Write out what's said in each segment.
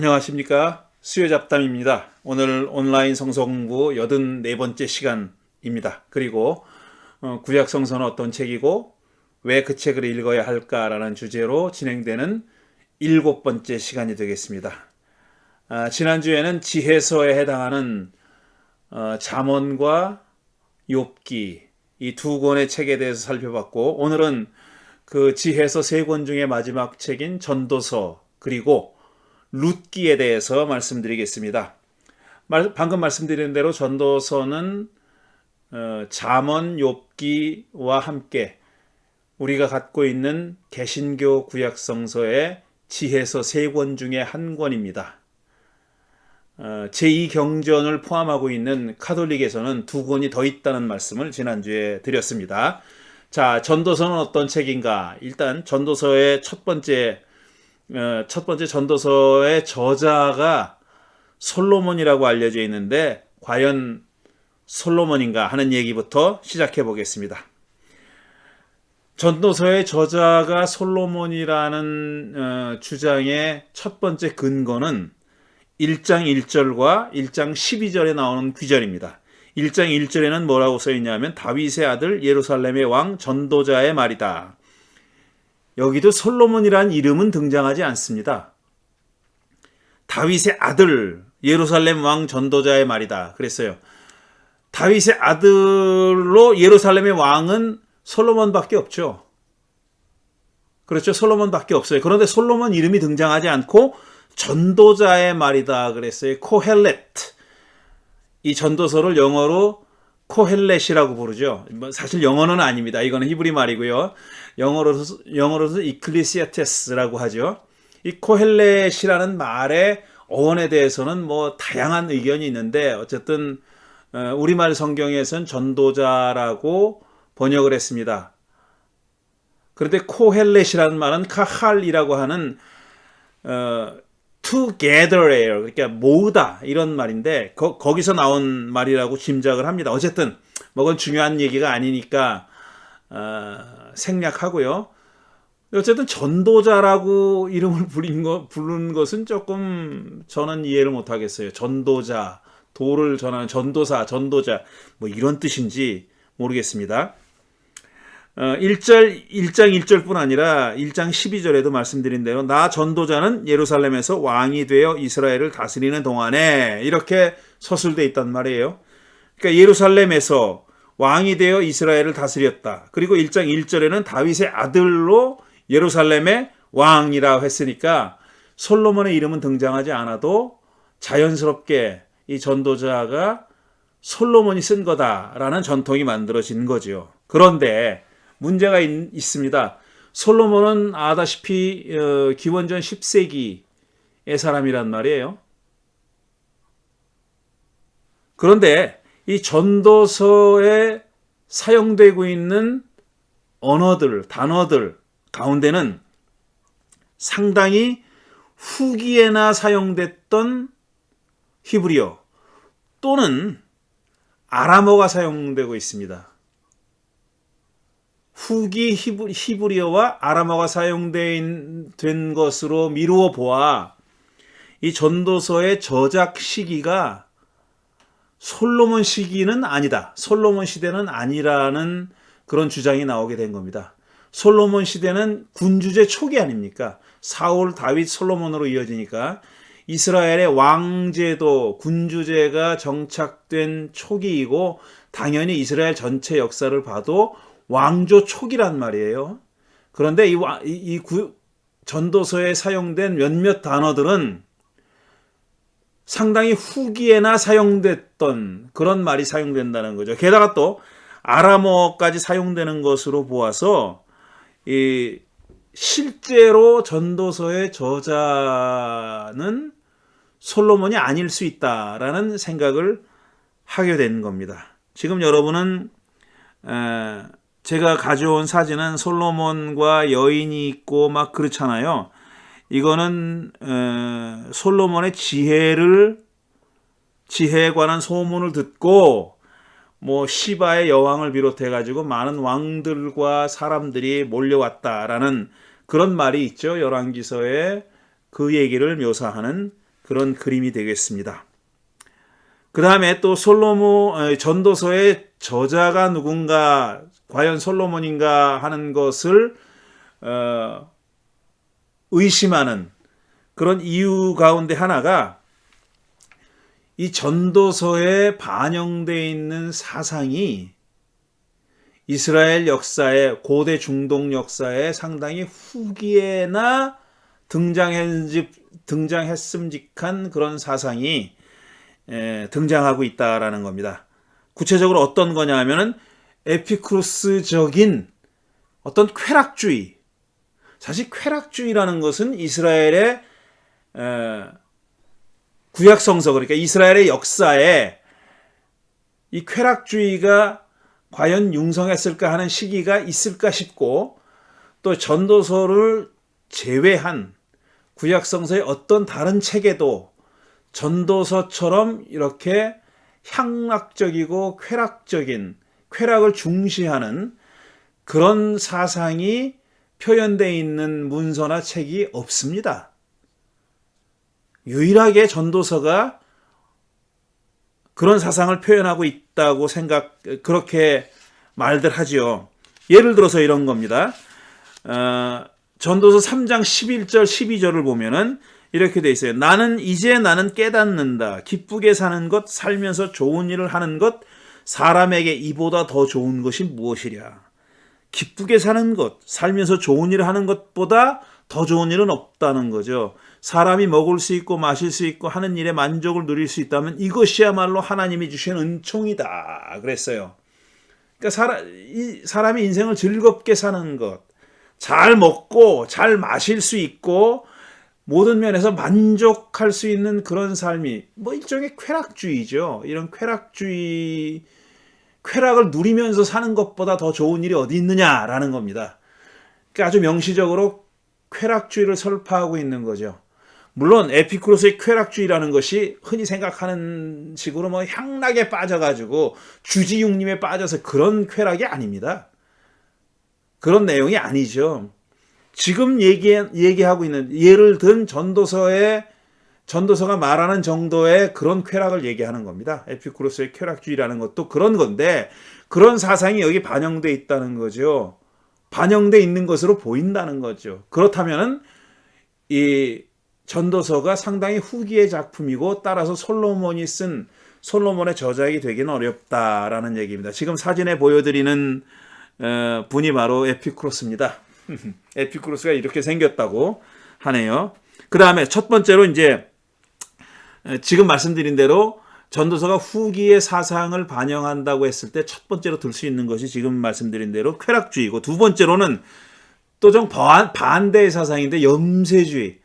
안녕하십니까. 수요잡담입니다. 오늘 온라인 성서공부 84번째 시간입니다. 그리고 구약 성서는 어떤 책이고 왜 그 책을 읽어야 할까라는 주제로 진행되는 7번째 시간이 되겠습니다. 지난주에는 지혜서에 해당하는 잠언과 욥기 이 두 권의 책에 대해서 살펴봤고, 오늘은 그 지혜서 3권 중에 마지막 책인 전도서 그리고 룻기에 대해서 말씀드리겠습니다. 방금 말씀드린 대로 전도서는 잠언, 욥기와 함께 우리가 갖고 있는 개신교 구약성서의 지혜서 3권 중에 한 권입니다. 제2경전을 포함하고 있는 카톨릭에서는 2권이 더 있다는 말씀을 지난주에 드렸습니다. 자, 전도서는 어떤 책인가? 일단 전도서의 첫 번째 전도서의 저자가 솔로몬이라고 알려져 있는데 과연 솔로몬인가 하는 얘기부터 시작해 보겠습니다. 전도서의 저자가 솔로몬이라는 주장의 첫 번째 근거는 1장 1절과 1장 12절에 나오는 귀절입니다. 1장 1절에는 뭐라고 써 있냐면 다윗의 아들 예루살렘의 왕 전도자의 말이다. 여기도 솔로몬이라는 이름은 등장하지 않습니다. 다윗의 아들 예루살렘 왕 전도자의 말이다 그랬어요. 다윗의 아들로 예루살렘의 왕은 솔로몬밖에 없죠. 그렇죠. 솔로몬밖에 없어요. 그런데 솔로몬 이름이 등장하지 않고 전도자의 말이다 그랬어요. 코헬렛. 이 전도서를 영어로 코헬렛이라고 부르죠. 사실 영어는 아닙니다. 이거는 히브리 말이고요. 영어로서 이클리시아테스라고 하죠. 이 코헬렛이라는 말의 어원에 대해서는 다양한 의견이 있는데 어쨌든 우리말 성경에서는 전도자라고 번역을 했습니다. 그런데 코헬렛이라는 말은 카할이라고 하는 together예요. 그러니까 모으다 이런 말인데 거기서 나온 말이라고 짐작을 합니다. 어쨌든 그건 중요한 얘기가 아니니까 생략하고요. 어쨌든 전도자라고 이름을 부른 것은 조금 저는 이해를 못하겠어요. 전도자, 도를 전하는 전도사, 전도자 이런 뜻인지 모르겠습니다. 1장 1절뿐 아니라 1장 12절에도 말씀드린 대로 나 전도자는 예루살렘에서 왕이 되어 이스라엘을 다스리는 동안에 이렇게 서술되어 있단 말이에요. 그러니까 예루살렘에서 왕이 되어 이스라엘을 다스렸다. 그리고 1장 1절에는 다윗의 아들로 예루살렘의 왕이라고 했으니까 솔로몬의 이름은 등장하지 않아도 자연스럽게 이 전도자가 솔로몬이 쓴 거다라는 전통이 만들어진 거죠. 그런데 문제가 있습니다. 솔로몬은 아다시피 기원전 10세기의 사람이란 말이에요. 그런데 이 전도서에 사용되고 있는 언어들, 단어들 가운데는 상당히 후기에나 사용됐던 히브리어 또는 아람어가 사용되고 있습니다. 후기 히브리어와 아람어가 사용된 것으로 미루어 보아 이 전도서의 저작 시기가 솔로몬 시기는 아니다. 솔로몬 시대는 아니라는 그런 주장이 나오게 된 겁니다. 솔로몬 시대는 군주제 초기 아닙니까? 사울, 다윗, 솔로몬으로 이어지니까 이스라엘의 왕제도, 군주제가 정착된 초기이고 당연히 이스라엘 전체 역사를 봐도 왕조 초기란 말이에요. 그런데 이 전도서에 사용된 몇몇 단어들은 상당히 후기에나 사용됐던 그런 말이 사용된다는 거죠. 게다가 또 아람어까지 사용되는 것으로 보아서 실제로 전도서의 저자는 솔로몬이 아닐 수 있다라는 생각을 하게 된 겁니다. 지금 여러분은 제가 가져온 사진은 솔로몬과 여인이 있고 막 그렇잖아요. 이거는 솔로몬의 지혜에 관한 소문을 듣고 시바의 여왕을 비롯해 가지고 많은 왕들과 사람들이 몰려왔다라는 그런 말이 있죠. 열왕기서에 그 얘기를 묘사하는 그런 그림이 되겠습니다. 그 다음에 또 솔로몬 전도서의 저자가 누군가, 과연 솔로몬인가 하는 것을 의심하는 그런 이유 가운데 하나가 이 전도서에 반영되어 있는 사상이 이스라엘 역사의, 고대 중동 역사의 상당히 후기에나 등장했음직한 그런 사상이 등장하고 있다라는 겁니다. 구체적으로 어떤 거냐 하면은 에피쿠로스적인 어떤 쾌락주의. 사실 쾌락주의라는 것은 이스라엘의 구약성서, 그러니까 이스라엘의 역사에 이 쾌락주의가 과연 융성했을까 하는 시기가 있을까 싶고, 또 전도서를 제외한 구약성서의 어떤 다른 책에도 전도서처럼 이렇게 향락적이고 쾌락적인, 쾌락을 중시하는 그런 사상이 표현되어 있는 문서나 책이 없습니다. 유일하게 전도서가 그런 사상을 표현하고 있다고 그렇게 말들 하지요. 예를 들어서 이런 겁니다. 전도서 3장 11절 12절을 보면은 이렇게 돼 있어요. 나는 깨닫는다. 기쁘게 사는 것, 살면서 좋은 일을 하는 것, 사람에게 이보다 더 좋은 것이 무엇이랴. 기쁘게 사는 것, 살면서 좋은 일을 하는 것보다 더 좋은 일은 없다는 거죠. 사람이 먹을 수 있고 마실 수 있고 하는 일에 만족을 누릴 수 있다면 이것이야말로 하나님이 주신 은총이다 그랬어요. 그러니까 사람이 인생을 즐겁게 사는 것, 잘 먹고 잘 마실 수 있고 모든 면에서 만족할 수 있는 그런 삶이 일종의 쾌락주의죠. 이런 쾌락을 누리면서 사는 것보다 더 좋은 일이 어디 있느냐라는 겁니다. 그러니까 아주 명시적으로 쾌락주의를 설파하고 있는 거죠. 물론 에피쿠로스의 쾌락주의라는 것이 흔히 생각하는 식으로 향락에 빠져가지고 주지육림에 빠져서 그런 쾌락이 아닙니다. 그런 내용이 아니죠. 지금 얘기하고 있는, 예를 든 전도서가 말하는 정도의 그런 쾌락을 얘기하는 겁니다. 에피쿠로스의 쾌락주의라는 것도 그런 건데, 그런 사상이 여기 반영되어 있다는 거죠. 반영되어 있는 것으로 보인다는 거죠. 그렇다면은 이 전도서가 상당히 후기의 작품이고, 따라서 솔로몬의 저작이 되기는 어렵다라는 얘기입니다. 지금 사진에 보여드리는 분이 바로 에피쿠로스입니다. 에피쿠로스가 이렇게 생겼다고 하네요. 그 다음에 첫 번째로 이제 지금 말씀드린 대로 전도서가 후기의 사상을 반영한다고 했을 때 첫 번째로 들 수 있는 것이 지금 말씀드린 대로 쾌락주의고, 두 번째로는 또 좀 반대의 사상인데 염세주의,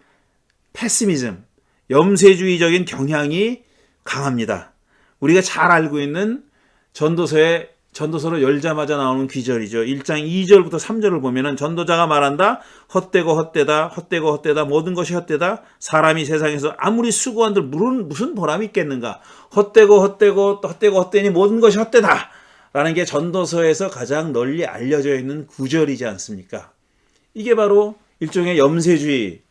패시미즘, 염세주의적인 경향이 강합니다. 우리가 잘 알고 있는 전도서를 열자마자 나오는 귀절이죠. 1장 2절부터 3절을 보면은 전도자가 말한다. 헛되고 헛되다. 헛되고 헛되다. 모든 것이 헛되다. 사람이 세상에서 아무리 수고한들 무슨 보람이 있겠는가. 헛되고 헛되고 헛되고 헛되니 모든 것이 헛되다. 라는 게 전도서에서 가장 널리 알려져 있는 구절이지 않습니까? 이게 바로 일종의 염세주의적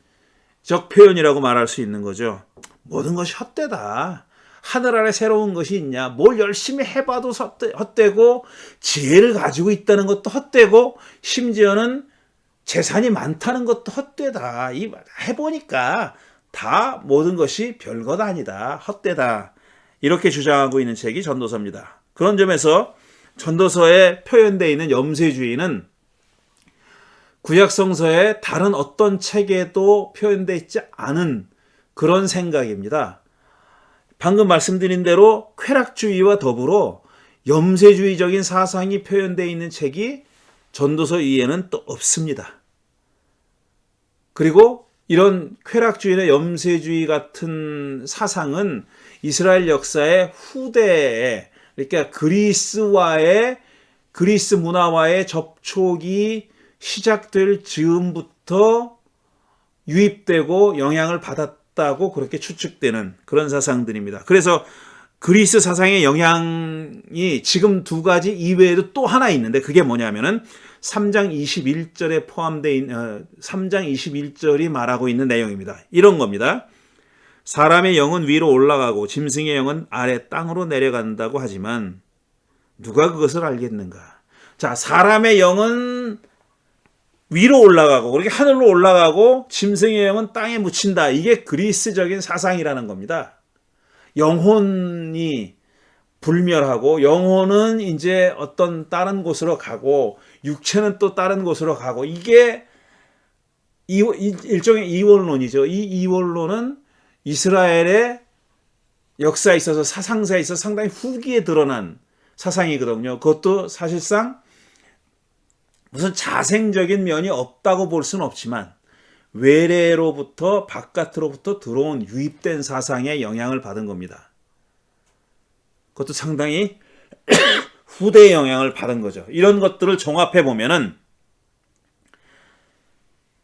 표현이라고 말할 수 있는 거죠. 모든 것이 헛되다. 하늘 아래 새로운 것이 있냐? 뭘 열심히 해봐도 헛되고, 지혜를 가지고 있다는 것도 헛되고, 심지어는 재산이 많다는 것도 헛되다. 해보니까 다 모든 것이 별것 아니다. 헛되다. 이렇게 주장하고 있는 책이 전도서입니다. 그런 점에서 전도서에 표현되어 있는 염세주의는 구약성서의 다른 어떤 책에도 표현되어 있지 않은 그런 생각입니다. 방금 말씀드린 대로 쾌락주의와 더불어 염세주의적인 사상이 표현되어 있는 책이 전도서 이에는 또 없습니다. 그리고 이런 쾌락주의나 염세주의 같은 사상은 이스라엘 역사의 후대에, 그러니까 그리스 문화와의 접촉이 시작될 즈음부터 유입되고 영향을 받았다고 그렇게 추측되는 그런 사상들입니다. 그래서 그리스 사상의 영향이 지금 두 가지 이외에도 또 하나 있는데, 그게 뭐냐면은 3장 21절이 말하고 있는 내용입니다. 이런 겁니다. 사람의 영은 위로 올라가고 짐승의 영은 아래 땅으로 내려간다고 하지만 누가 그것을 알겠는가? 자, 사람의 영은 위로 올라가고 그렇게 하늘로 올라가고 짐승의 영은 땅에 묻힌다. 이게 그리스적인 사상이라는 겁니다. 영혼이 불멸하고 영혼은 이제 어떤 다른 곳으로 가고 육체는 또 다른 곳으로 가고 이게 일종의 이원론이죠. 이 이원론은 이스라엘의 역사에 있어서 사상사에 있어서 상당히 후기에 드러난 사상이거든요. 그것도 사실상 무슨 자생적인 면이 없다고 볼 수는 없지만 외래로부터 바깥으로부터 들어온 유입된 사상에 영향을 받은 겁니다. 그것도 상당히 후대의 영향을 받은 거죠. 이런 것들을 종합해 보면은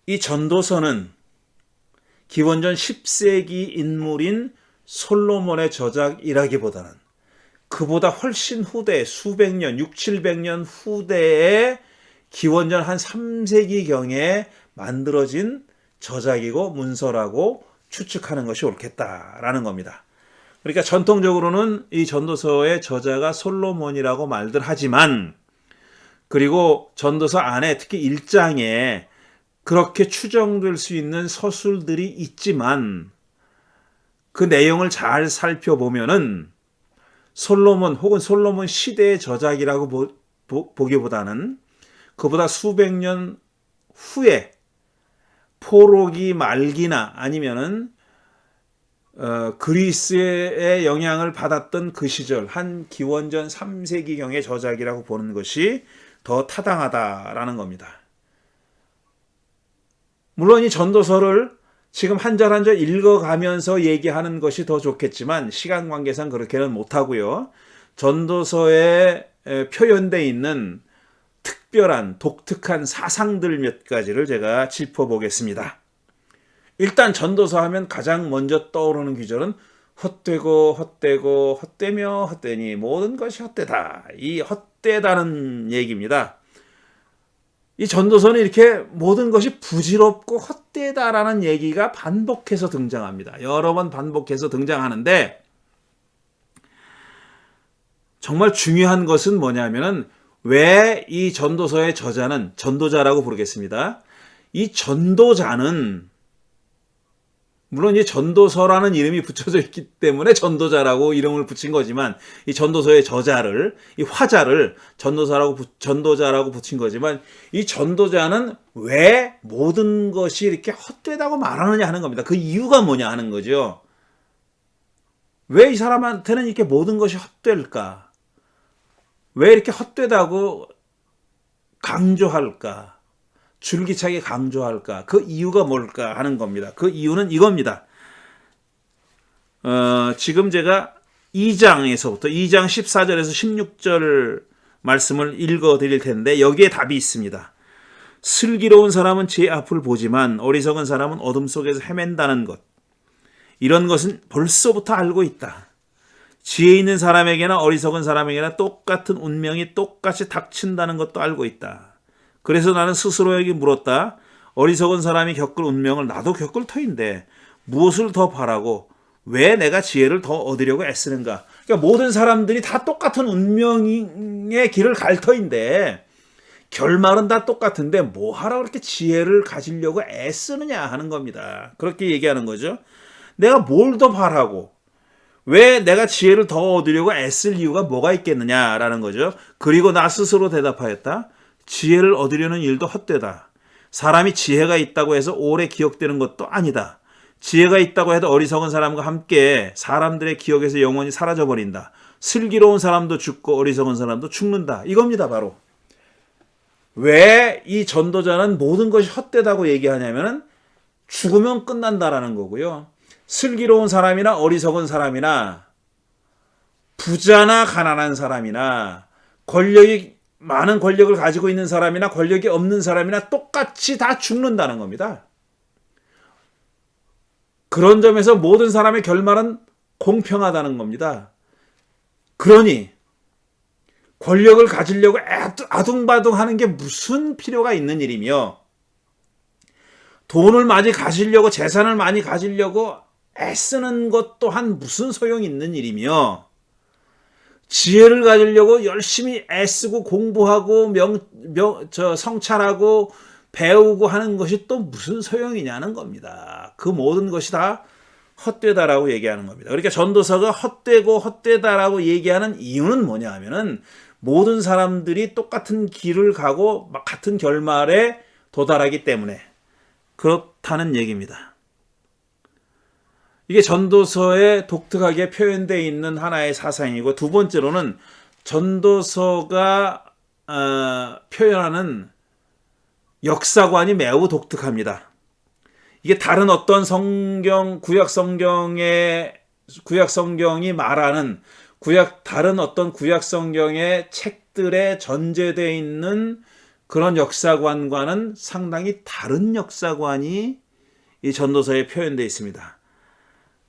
이 전도서는 기원전 10세기 인물인 솔로몬의 저작이라기보다는 그보다 훨씬 후대 수백 년, 6, 700년 후대에 기원전 한 3세기경에 만들어진 저작이고 문서라고 추측하는 것이 옳겠다라는 겁니다. 그러니까 전통적으로는 이 전도서의 저자가 솔로몬이라고 말들 하지만 그리고 전도서 안에 특히 1장에 그렇게 추정될 수 있는 서술들이 있지만 그 내용을 잘 살펴보면은 솔로몬 혹은 솔로몬 시대의 저작이라고 보기보다는 그보다 수백 년 후에 포로기 말기나 아니면은 그리스의 영향을 받았던 그 시절 한 기원전 3세기경의 저작이라고 보는 것이 더 타당하다라는 겁니다. 물론 이 전도서를 지금 한 절 한 절 읽어가면서 얘기하는 것이 더 좋겠지만 시간 관계상 그렇게는 못하고요. 전도서에 표현되어 있는 특별한 독특한 사상들 몇 가지를 제가 짚어보겠습니다. 일단 전도서 하면 가장 먼저 떠오르는 귀절은 헛되고 헛되고 헛되며 헛되니 모든 것이 헛되다. 이 헛되다는 얘기입니다. 이 전도서는 이렇게 모든 것이 부질없고 헛되다라는 얘기가 반복해서 등장합니다. 여러 번 반복해서 등장하는데 정말 중요한 것은 뭐냐면은 왜 이 전도서의 저자는 전도자라고 부르겠습니다. 이 전도자는 물론 이 전도서라는 이름이 붙여져 있기 때문에 전도자라고 이름을 붙인 거지만 이 전도서의 저자를 이 화자를 전도자라고 붙인 거지만 이 전도자는 왜 모든 것이 이렇게 헛되다고 말하느냐 하는 겁니다. 그 이유가 뭐냐 하는 거죠. 왜 이 사람한테는 이렇게 모든 것이 헛될까? 왜 이렇게 헛되다고 강조할까? 줄기차게 강조할까? 그 이유가 뭘까 하는 겁니다. 그 이유는 이겁니다. 지금 제가 2장에서부터 2장 14절에서 16절 말씀을 읽어 드릴 텐데 여기에 답이 있습니다. 슬기로운 사람은 제 앞을 보지만 어리석은 사람은 어둠 속에서 헤맨다는 것. 이런 것은 벌써부터 알고 있다. 지혜 있는 사람에게나 어리석은 사람에게나 똑같은 운명이 똑같이 닥친다는 것도 알고 있다. 그래서 나는 스스로에게 물었다. 어리석은 사람이 겪을 운명을 나도 겪을 터인데 무엇을 더 바라고 왜 내가 지혜를 더 얻으려고 애쓰는가. 그러니까 모든 사람들이 다 똑같은 운명의 길을 갈 터인데 결말은 다 똑같은데 뭐하러 그렇게 지혜를 가지려고 애쓰느냐 하는 겁니다. 그렇게 얘기하는 거죠. 내가 뭘 더 바라고 왜 내가 지혜를 더 얻으려고 애쓸 이유가 뭐가 있겠느냐라는 거죠. 그리고 나 스스로 대답하였다. 지혜를 얻으려는 일도 헛되다. 사람이 지혜가 있다고 해서 오래 기억되는 것도 아니다. 지혜가 있다고 해도 어리석은 사람과 함께 사람들의 기억에서 영원히 사라져버린다. 슬기로운 사람도 죽고 어리석은 사람도 죽는다. 이겁니다, 바로. 왜 이 전도자는 모든 것이 헛되다고 얘기하냐면 죽으면 끝난다라는 거고요. 슬기로운 사람이나 어리석은 사람이나 부자나 가난한 사람이나 많은 권력을 가지고 있는 사람이나 권력이 없는 사람이나 똑같이 다 죽는다는 겁니다. 그런 점에서 모든 사람의 결말은 공평하다는 겁니다. 그러니 권력을 가지려고 아둥바둥 하는 게 무슨 필요가 있는 일이며 돈을 많이 가지려고 재산을 많이 가지려고 애쓰는 것 또한 무슨 소용이 있는 일이며, 지혜를 가지려고 열심히 애쓰고 공부하고 성찰하고 배우고 하는 것이 또 무슨 소용이냐는 겁니다. 그 모든 것이 다 헛되다라고 얘기하는 겁니다. 그러니까 전도서가 헛되고 헛되다라고 얘기하는 이유는 뭐냐 하면은 모든 사람들이 똑같은 길을 가고 같은 결말에 도달하기 때문에 그렇다는 얘기입니다. 이게 전도서에 독특하게 표현되어 있는 하나의 사상이고, 두 번째로는 전도서가 표현하는 역사관이 매우 독특합니다. 이게 다른 어떤 구약 성경이 말하는 다른 어떤 구약 성경의 책들에 전제되어 있는 그런 역사관과는 상당히 다른 역사관이 이 전도서에 표현되어 있습니다.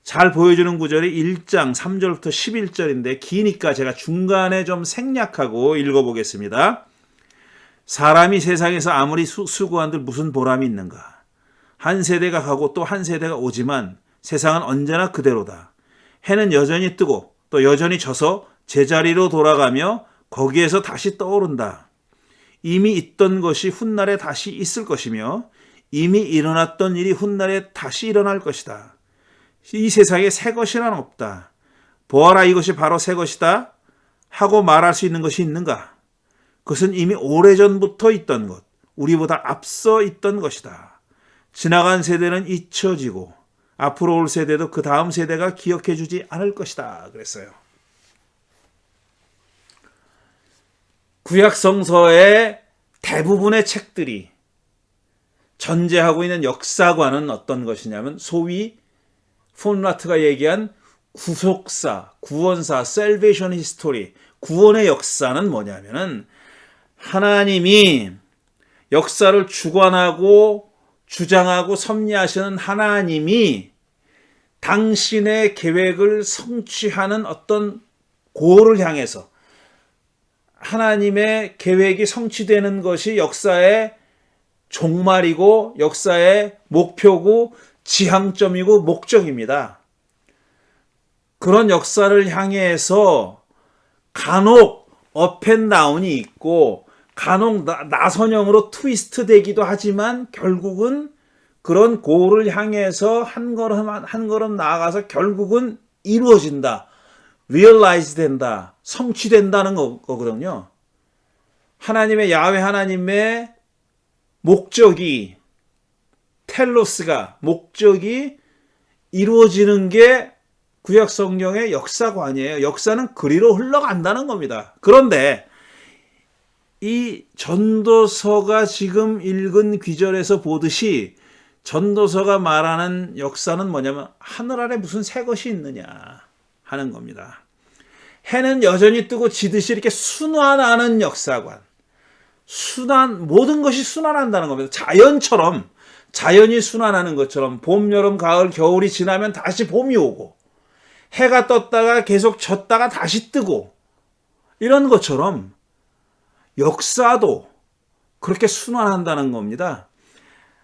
잘 보여주는 구절이 1장 3절부터 11절인데 기니까 제가 중간에 좀 생략하고 읽어보겠습니다. 사람이 세상에서 아무리 수고한들 무슨 보람이 있는가? 한 세대가 가고 또 한 세대가 오지만 세상은 언제나 그대로다. 해는 여전히 뜨고 또 여전히 져서 제자리로 돌아가며 거기에서 다시 떠오른다. 이미 있던 것이 훗날에 다시 있을 것이며 이미 일어났던 일이 훗날에 다시 일어날 것이다. 이 세상에 새 것이란 없다. 보아라, 이것이 바로 새 것이다 하고 말할 수 있는 것이 있는가? 그것은 이미 오래전부터 있던 것, 우리보다 앞서 있던 것이다. 지나간 세대는 잊혀지고 앞으로 올 세대도 그 다음 세대가 기억해 주지 않을 것이다 그랬어요. 구약 성서의 대부분의 책들이 전제하고 있는 역사관은 어떤 것이냐면 소위 폰라트가 얘기한 구속사, 구원사, salvation history, 구원의 역사는 뭐냐면은 하나님이 역사를 주관하고 주장하고 섭리하시는 하나님이 당신의 계획을 성취하는 어떤 고를 향해서 하나님의 계획이 성취되는 것이 역사의 종말이고 역사의 목표고 지향점이고 목적입니다. 그런 역사를 향해서 간혹 업앤다운이 있고 간혹 나선형으로 트위스트 되기도 하지만 결국은 그런 고를 향해서 한 걸음 나아가서 결국은 이루어진다. realize 된다. 성취된다는 거거든요. 하나님의 야훼 하나님의 목적이 텔로스가 목적이 이루어지는 게 구약 성경의 역사관이에요. 역사는 그리로 흘러간다는 겁니다. 그런데 이 전도서가 지금 읽은 귀절에서 보듯이 전도서가 말하는 역사는 뭐냐면 하늘 아래 무슨 새 것이 있느냐 하는 겁니다. 해는 여전히 뜨고 지듯이 이렇게 순환하는 역사관. 모든 것이 순환한다는 겁니다. 자연이 순환하는 것처럼 봄, 여름, 가을, 겨울이 지나면 다시 봄이 오고 해가 떴다가 계속 졌다가 다시 뜨고 이런 것처럼 역사도 그렇게 순환한다는 겁니다.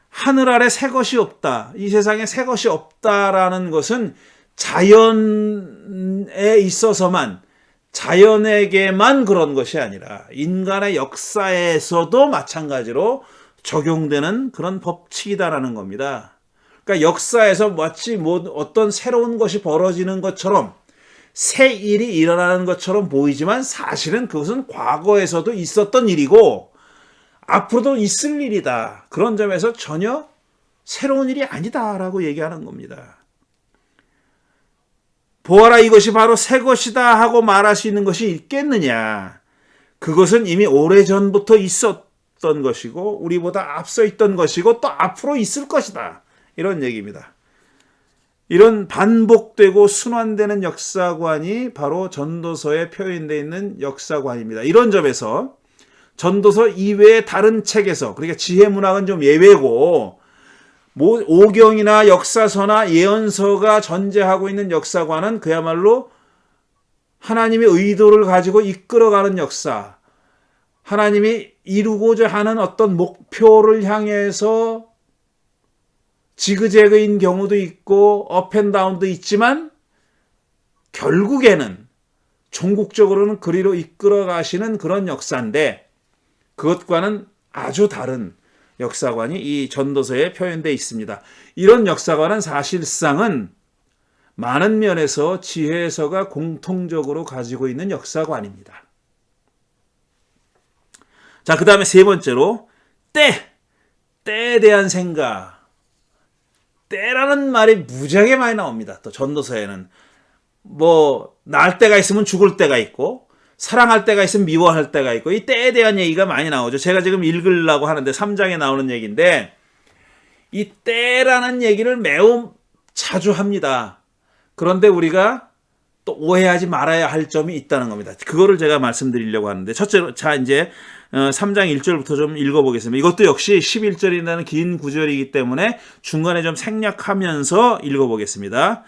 하늘 아래 새 것이 없다. 이 세상에 새 것이 없다라는 것은 자연에 있어서만 자연에게만 그런 것이 아니라 인간의 역사에서도 마찬가지로 적용되는 그런 법칙이다라는 겁니다. 그러니까 역사에서 마치 어떤 새로운 것이 벌어지는 것처럼 새 일이 일어나는 것처럼 보이지만 사실은 그것은 과거에서도 있었던 일이고 앞으로도 있을 일이다. 그런 점에서 전혀 새로운 일이 아니다라고 얘기하는 겁니다. 보아라, 이것이 바로 새 것이다 하고 말할 수 있는 것이 있겠느냐. 그것은 이미 오래전부터 있었던 것이고 우리보다 앞서 있던 것이고 또 앞으로 있을 것이다. 이런 얘기입니다. 이런 반복되고 순환되는 역사관이 바로 전도서에 표현되어 있는 역사관입니다. 이런 점에서 전도서 이외의 다른 책에서, 그러니까 지혜문학은 좀 예외고 오경이나 역사서나 예언서가 전제하고 있는 역사관은 그야말로 하나님의 의도를 가지고 이끌어가는 역사, 하나님이 이루고자 하는 어떤 목표를 향해서 지그재그인 경우도 있고 업앤다운도 있지만 결국에는 종국적으로는 그리로 이끌어 가시는 그런 역사인데 그것과는 아주 다른 역사관이 이 전도서에 표현되어 있습니다. 이런 역사관은 사실상은 많은 면에서 지혜서가 공통적으로 가지고 있는 역사관입니다. 자, 그 다음에 세 번째로 때에 대한 생각. 때라는 말이 무지하게 많이 나옵니다. 또 전도서에는 날 때가 있으면 죽을 때가 있고 사랑할 때가 있으면 미워할 때가 있고 이 때에 대한 얘기가 많이 나오죠. 제가 지금 읽으려고 하는데 3장에 나오는 얘기인데 이 때라는 얘기를 매우 자주 합니다. 그런데 우리가 또 오해하지 말아야 할 점이 있다는 겁니다. 그거를 제가 말씀드리려고 하는데 첫째로 자 이제 3장 1절부터 좀 읽어보겠습니다. 이것도 역시 11절이라는 긴 구절이기 때문에 중간에 좀 생략하면서 읽어보겠습니다.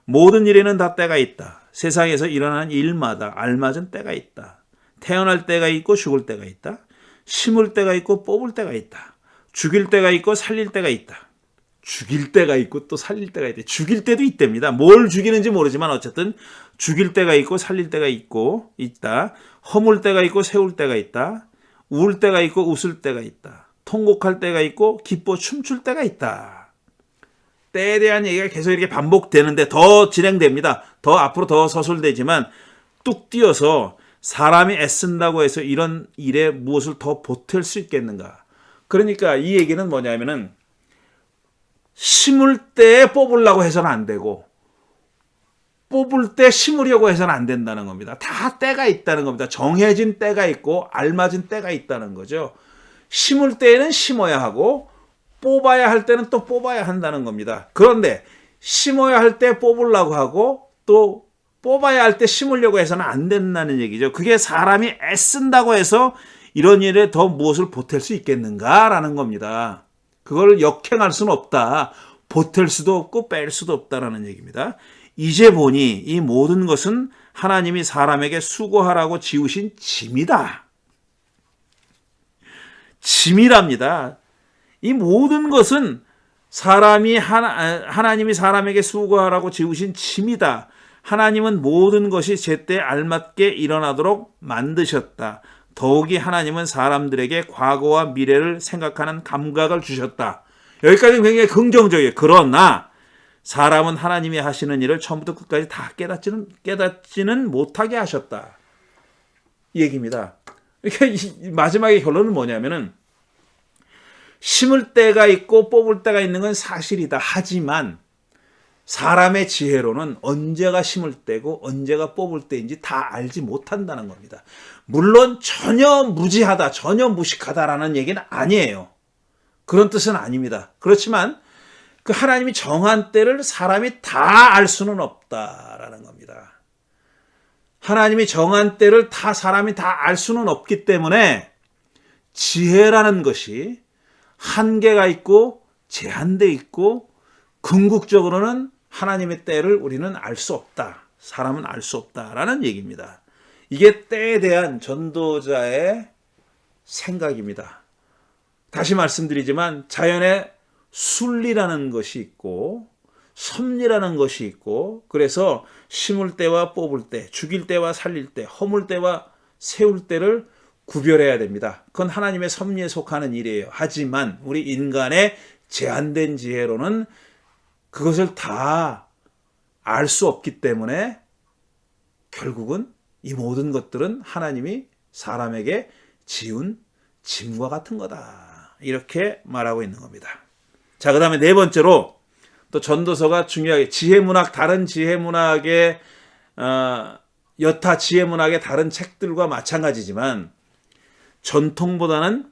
모든 일에는 다 때가 있다. 세상에서 일어나는 일마다 알맞은 때가 있다. 태어날 때가 있고 죽을 때가 있다. 심을 때가 있고 뽑을 때가 있다. 죽일 때가 있고 살릴 때가 있다. 죽일 때가 있고 또 살릴 때가 있다. 죽일 때도 있답니다. 뭘 죽이는지 모르지만 어쨌든 죽일 때가 있고 살릴 때가 있다. 허물 때가 있고 세울 때가 있다. 울 때가 있고 웃을 때가 있다. 통곡할 때가 있고 기뻐 춤출 때가 있다. 때에 대한 얘기가 계속 이렇게 반복되는데 더 진행됩니다. 더 앞으로 더 서술되지만 뚝 띄어서 사람이 애쓴다고 해서 이런 일에 무엇을 더 보탤 수 있겠는가. 그러니까 이 얘기는 뭐냐면은 심을 때 뽑으려고 해서는 안 되고 뽑을 때 심으려고 해서는 안 된다는 겁니다. 다 때가 있다는 겁니다. 정해진 때가 있고 알맞은 때가 있다는 거죠. 심을 때에는 심어야 하고 뽑아야 할 때는 또 뽑아야 한다는 겁니다. 그런데 심어야 할 때 뽑으려고 하고 또 뽑아야 할 때 심으려고 해서는 안 된다는 얘기죠. 그게 사람이 애쓴다고 해서 이런 일에 더 무엇을 보탤 수 있겠는가라는 겁니다. 그걸 역행할 수는 없다. 보탤 수도 없고 뺄 수도 없다라는 얘기입니다. 이제 보니 이 모든 것은 하나님이 사람에게 수고하라고 지으신 짐이다. 짐이랍니다. 이 모든 것은 하나님이 사람에게 수고하라고 지으신 짐이다. 하나님은 모든 것이 제때 알맞게 일어나도록 만드셨다. 더욱이 하나님은 사람들에게 과거와 미래를 생각하는 감각을 주셨다. 여기까지는 굉장히 긍정적이에요. 그러나 사람은 하나님이 하시는 일을 처음부터 끝까지 다 깨닫지는 못하게 하셨다. 이 얘기입니다. 그러니까 마지막의 결론은 뭐냐면은 심을 때가 있고 뽑을 때가 있는 건 사실이다. 하지만 사람의 지혜로는 언제가 심을 때고 언제가 뽑을 때인지 다 알지 못한다는 겁니다. 물론 전혀 무지하다, 전혀 무식하다라는 얘기는 아니에요. 그런 뜻은 아닙니다. 그렇지만 그 하나님이 정한 때를 사람이 다 알 수는 없다라는 겁니다. 하나님이 정한 때를 사람이 다 알 수는 없기 때문에 지혜라는 것이 한계가 있고 제한돼 있고 궁극적으로는 하나님의 때를 우리는 알 수 없다. 사람은 알 수 없다라는 얘기입니다. 이게 때에 대한 전도자의 생각입니다. 다시 말씀드리지만 자연에 순리라는 것이 있고 섭리라는 것이 있고 그래서 심을 때와 뽑을 때, 죽일 때와 살릴 때, 허물 때와 세울 때를 구별해야 됩니다. 그건 하나님의 섭리에 속하는 일이에요. 하지만 우리 인간의 제한된 지혜로는 그것을 다 알 수 없기 때문에 결국은 이 모든 것들은 하나님이 사람에게 지은 짐과 같은 거다. 이렇게 말하고 있는 겁니다. 자, 그 다음에 네 번째로 또 전도서가 중요하게 지혜문학, 다른 지혜문학의 여타 지혜문학의 다른 책들과 마찬가지지만 전통보다는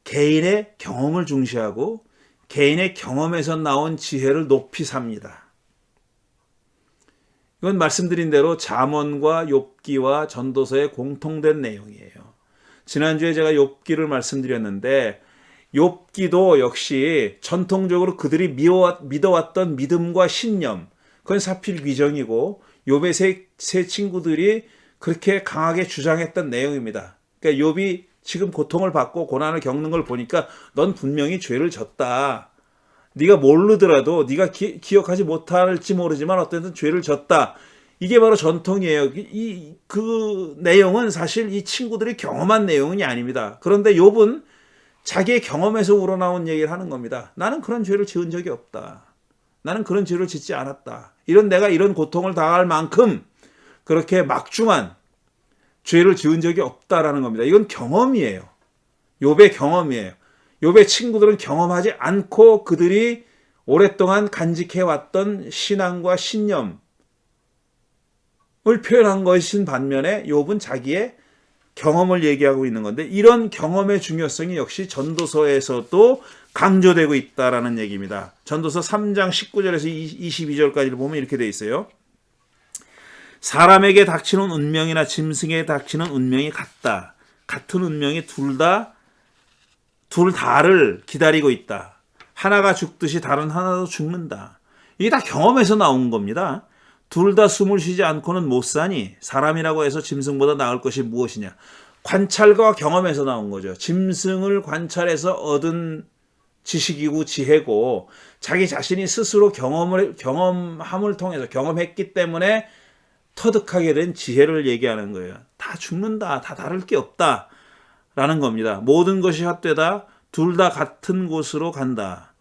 개인의 경험을 중시하고 개인의 경험에서 나온 지혜를 높이 삽니다. 이건 말씀드린 대로 잠언과 욥기와 전도서의 공통된 내용이에요. 지난주에 제가 욥기를 말씀드렸는데 욥기도 역시 전통적으로 그들이 믿어왔던 믿음과 신념, 그건 사필귀정이고 욥의 세 친구들이 그렇게 강하게 주장했던 내용입니다. 그러니까 욥이 지금 고통을 받고 고난을 겪는 걸 보니까 넌 분명히 죄를 졌다. 네가 모르더라도 네가 기억하지 못할지 모르지만 어쨌든 죄를 졌다. 이게 바로 전통이에요. 그 내용은 사실 이 친구들이 경험한 내용이 아닙니다. 그런데 욥은 자기의 경험에서 우러나온 얘기를 하는 겁니다. 나는 그런 죄를 지은 적이 없다. 나는 그런 죄를 짓지 않았다. 내가 이런 고통을 당할 만큼 그렇게 막중한 죄를 지은 적이 없다라는 겁니다. 이건 경험이에요. 욥의 경험이에요. 욥의 친구들은 경험하지 않고 그들이 오랫동안 간직해왔던 신앙과 신념을 표현한 것인 반면에 욥은 자기의 경험을 얘기하고 있는 건데 이런 경험의 중요성이 역시 전도서에서도 강조되고 있다라는 얘기입니다. 전도서 3장 19절에서 22절까지를 보면 이렇게 돼 있어요. 사람에게 닥치는 운명이나 짐승에게 닥치는 운명이 같다. 같은 운명이 둘 다를 기다리고 있다. 하나가 죽듯이 다른 하나도 죽는다. 이게 다 경험에서 나온 겁니다. 둘 다 숨을 쉬지 않고는 못 사니 사람이라고 해서 짐승보다 나을 것이 무엇이냐. 관찰과 경험에서 나온 거죠. 짐승을 관찰해서 얻은 지식이고 지혜고 자기 자신이 스스로 경험함을 통해서 경험했기 때문에 터득하게 된 지혜를 얘기하는 거예요. 다 죽는다. 다 다를 게 없다. 라는 겁니다. 모든 것이 헛되다. 둘 다 같은 곳으로 간다.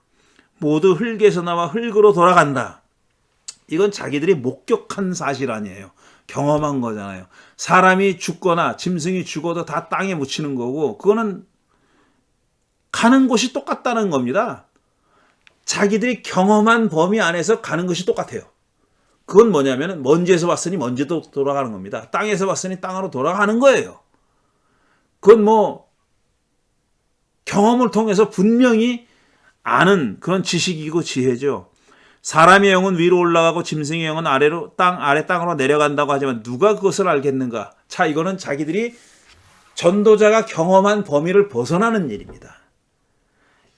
모두 흙에서 나와 흙으로 돌아간다. 이건 자기들이 목격한 사실 아니에요. 경험한 거잖아요. 사람이 죽거나 짐승이 죽어도 다 땅에 묻히는 거고 그거는 가는 곳이 똑같다는 겁니다. 자기들이 경험한 범위 안에서 가는 것이 똑같아요. 그건 뭐냐면 먼지에서 왔으니 먼지도 돌아가는 겁니다. 땅에서 왔으니 땅으로 돌아가는 거예요. 그건 경험을 통해서 분명히 아는 그런 지식이고 지혜죠. 사람의 영은 위로 올라가고 짐승의 영은 아래 땅으로 내려간다고 하지만 누가 그것을 알겠는가? 자, 이거는 자기들이 전도자가 경험한 범위를 벗어나는 일입니다.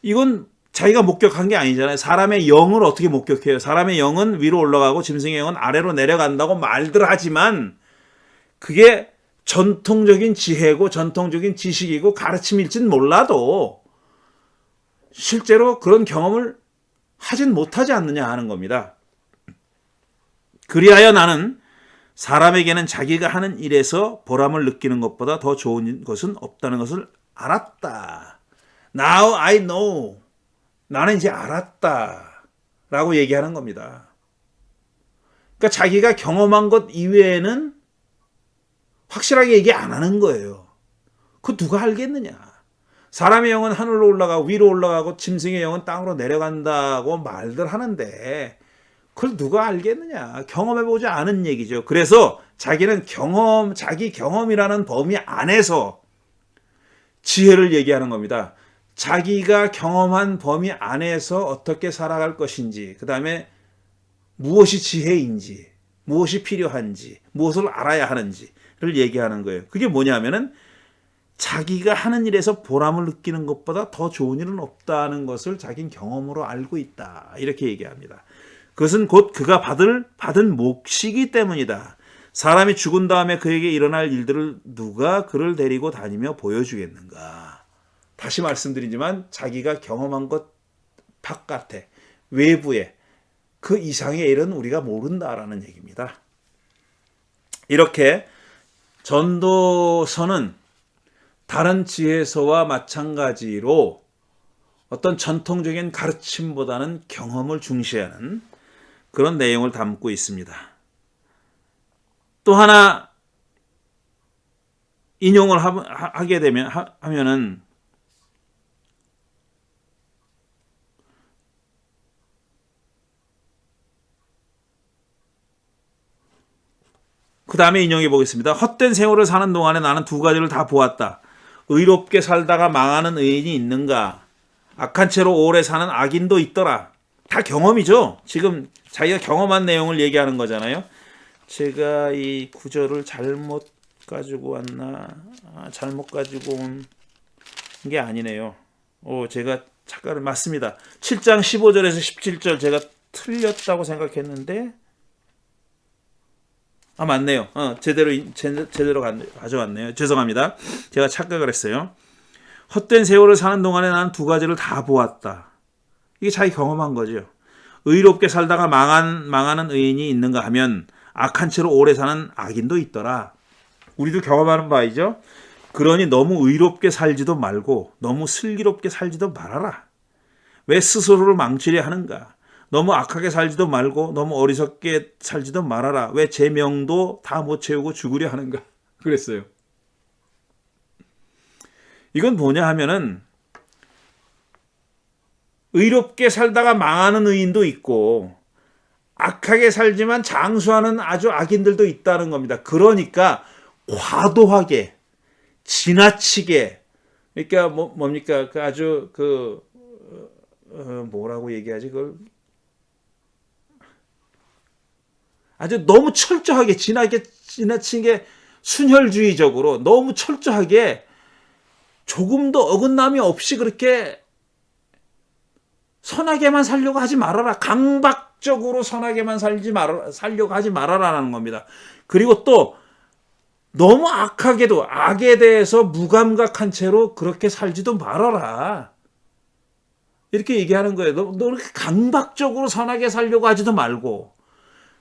이건 자기가 목격한 게 아니잖아요. 사람의 영을 어떻게 목격해요? 사람의 영은 위로 올라가고 짐승의 영은 아래로 내려간다고 말들 하지만 그게 전통적인 지혜고 전통적인 지식이고 가르침일진 몰라도 실제로 그런 경험을 하진 못하지 않느냐 하는 겁니다. 그리하여 나는 사람에게는 자기가 하는 일에서 보람을 느끼는 것보다 더 좋은 것은 없다는 것을 알았다. Now I know. 나는 이제 알았다. 라고 얘기하는 겁니다. 그러니까 자기가 경험한 것 이외에는 확실하게 얘기 안 하는 거예요. 그거 누가 알겠느냐. 사람의 영은 하늘로 올라가고 위로 올라가고 짐승의 영은 땅으로 내려간다고 말들 하는데 그걸 누가 알겠느냐. 경험해보지 않은 얘기죠. 그래서 자기는 자기 경험이라는 범위 안에서 지혜를 얘기하는 겁니다. 자기가 경험한 범위 안에서 어떻게 살아갈 것인지, 그 다음에 무엇이 지혜인지, 무엇이 필요한지, 무엇을 알아야 하는지를 얘기하는 거예요. 그게 뭐냐면은 자기가 하는 일에서 보람을 느끼는 것보다 더 좋은 일은 없다는 것을 자기는 경험으로 알고 있다. 이렇게 얘기합니다. 그것은 곧 그가 받은 몫이기 때문이다. 사람이 죽은 다음에 그에게 일어날 일들을 누가 그를 데리고 다니며 보여주겠는가. 다시 말씀드리지만 자기가 경험한 것 바깥에 외부에 그 이상의 일은 우리가 모른다라는 얘기입니다. 이렇게 전도서는 다른 지혜서와 마찬가지로 어떤 전통적인 가르침보다는 경험을 중시하는 그런 내용을 담고 있습니다. 또 하나 인용을 하게 하면은 그 다음에 인용해 보겠습니다. 헛된 세월을 사는 동안에 나는 두 가지를 다 보았다. 의롭게 살다가 망하는 의인이 있는가? 악한 채로 오래 사는 악인도 있더라. 다 경험이죠. 지금 자기가 경험한 내용을 얘기하는 거잖아요. 제가 이 구절을 잘못 가지고 왔나? 잘못 가지고 온 게 아니네요. 제가 착각을 맞습니다. 7장 15절에서 17절 제가 틀렸다고 생각했는데 맞네요. 제대로 가져왔네요. 죄송합니다. 제가 착각을 했어요. 헛된 세월을 사는 동안에 나는 두 가지를 다 보았다. 이게 자기 경험한 거죠. 의롭게 살다가 망하는 의인이 있는가 하면 악한 채로 오래 사는 악인도 있더라. 우리도 경험하는 바이죠. 그러니 너무 의롭게 살지도 말고 너무 슬기롭게 살지도 말아라. 왜 스스로를 망치려 하는가? 너무 악하게 살지도 말고 너무 어리석게 살지도 말아라. 왜 제 명도 다 못 채우고 죽으려 하는가? 그랬어요. 이건 뭐냐 하면은 의롭게 살다가 망하는 의인도 있고 악하게 살지만 장수하는 아주 악인들도 있다는 겁니다. 그러니까 과도하게 지나치게 그러니까 뭡니까? 그 아주 뭐라고 얘기하지? 그걸 아주 너무 철저하게 지나치게 순혈주의적으로 너무 철저하게 조금도 어긋남이 없이 그렇게 선하게만 살려고 하지 말아라. 강박적으로 선하게만 살려고 하지 말아라라는 겁니다. 그리고 또 너무 악하게도 악에 대해서 무감각한 채로 그렇게 살지도 말아라. 이렇게 얘기하는 거예요. 너 그렇게 강박적으로 선하게 살려고 하지도 말고